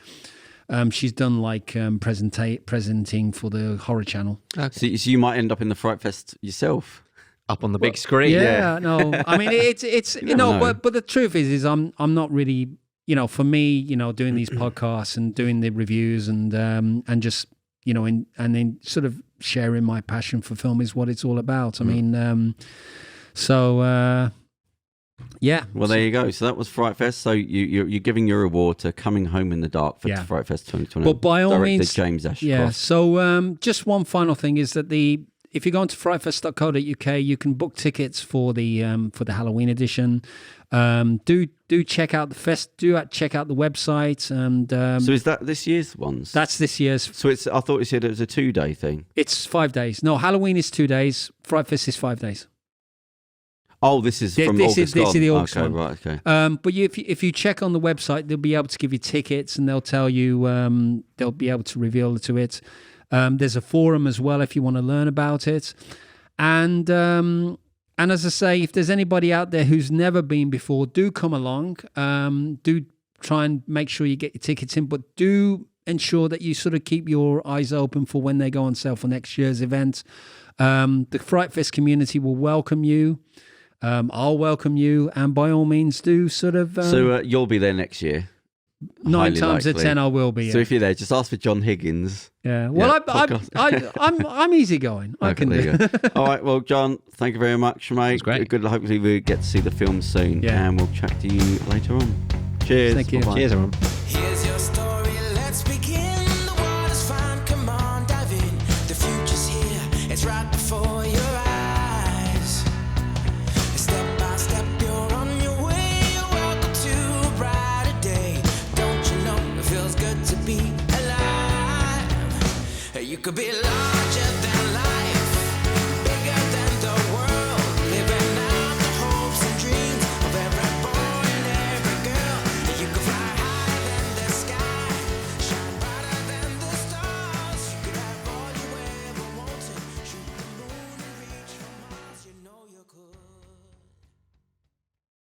She's done like presenting for the Horror Channel. So you might end up in the Frightfest yourself. up on the big screen. Yeah, no. I mean, it's you know, know. but the truth is I'm not really, you know, for me, you know, doing these podcasts and doing the reviews and just, you know, and then sort of sharing my passion for film is what it's all about. I mean, yeah. Well, there you go. So that was Fright Fest. So you're giving your award to Coming Home in the Dark for Fright Fest 2020. But by all Director means, James Ashcroft. Yeah. So just one final thing is that if you go onto frightfest.co.uk, you can book tickets for the Halloween edition. Do check out the fest. Check out the website. And so is that this year's ones? That's this year's. So I thought you said it was a 2-day thing. It's 5 days. No, Halloween is 2 days. Fright Fest is 5 days. Oh, this is from this August. This is the August okay, one. Right, okay. But if you check on the website, they'll be able to give you tickets and they'll tell you. They'll be able to reveal to it. There's a forum as well if you want to learn about it. And as I say, if there's anybody out there who's never been before, do come along. Do try and make sure you get your tickets in, but do ensure that you sort of keep your eyes open for when they go on sale for next year's event. The Fright Fest community will welcome you. I'll welcome you, and by all means, do sort of. So you'll be there next year. 9 times out of 10, I will be. So if you're there, just ask for John Higgins. Yeah. Well, I'm easygoing. I can there you do. go. All right. Well, John, thank you very much, mate. great. Good. Hopefully, we get to see the film soon, and we'll chat to you later on. Cheers. Thank you. Bye-bye. Cheers, everyone. Here's your story, let's begin. The water's fine, come on, dive in. The future's here, it's right before your eyes. Step by step, you're on your way. You're welcome to a brighter day. Don't you know it feels good to be alive? You could be larger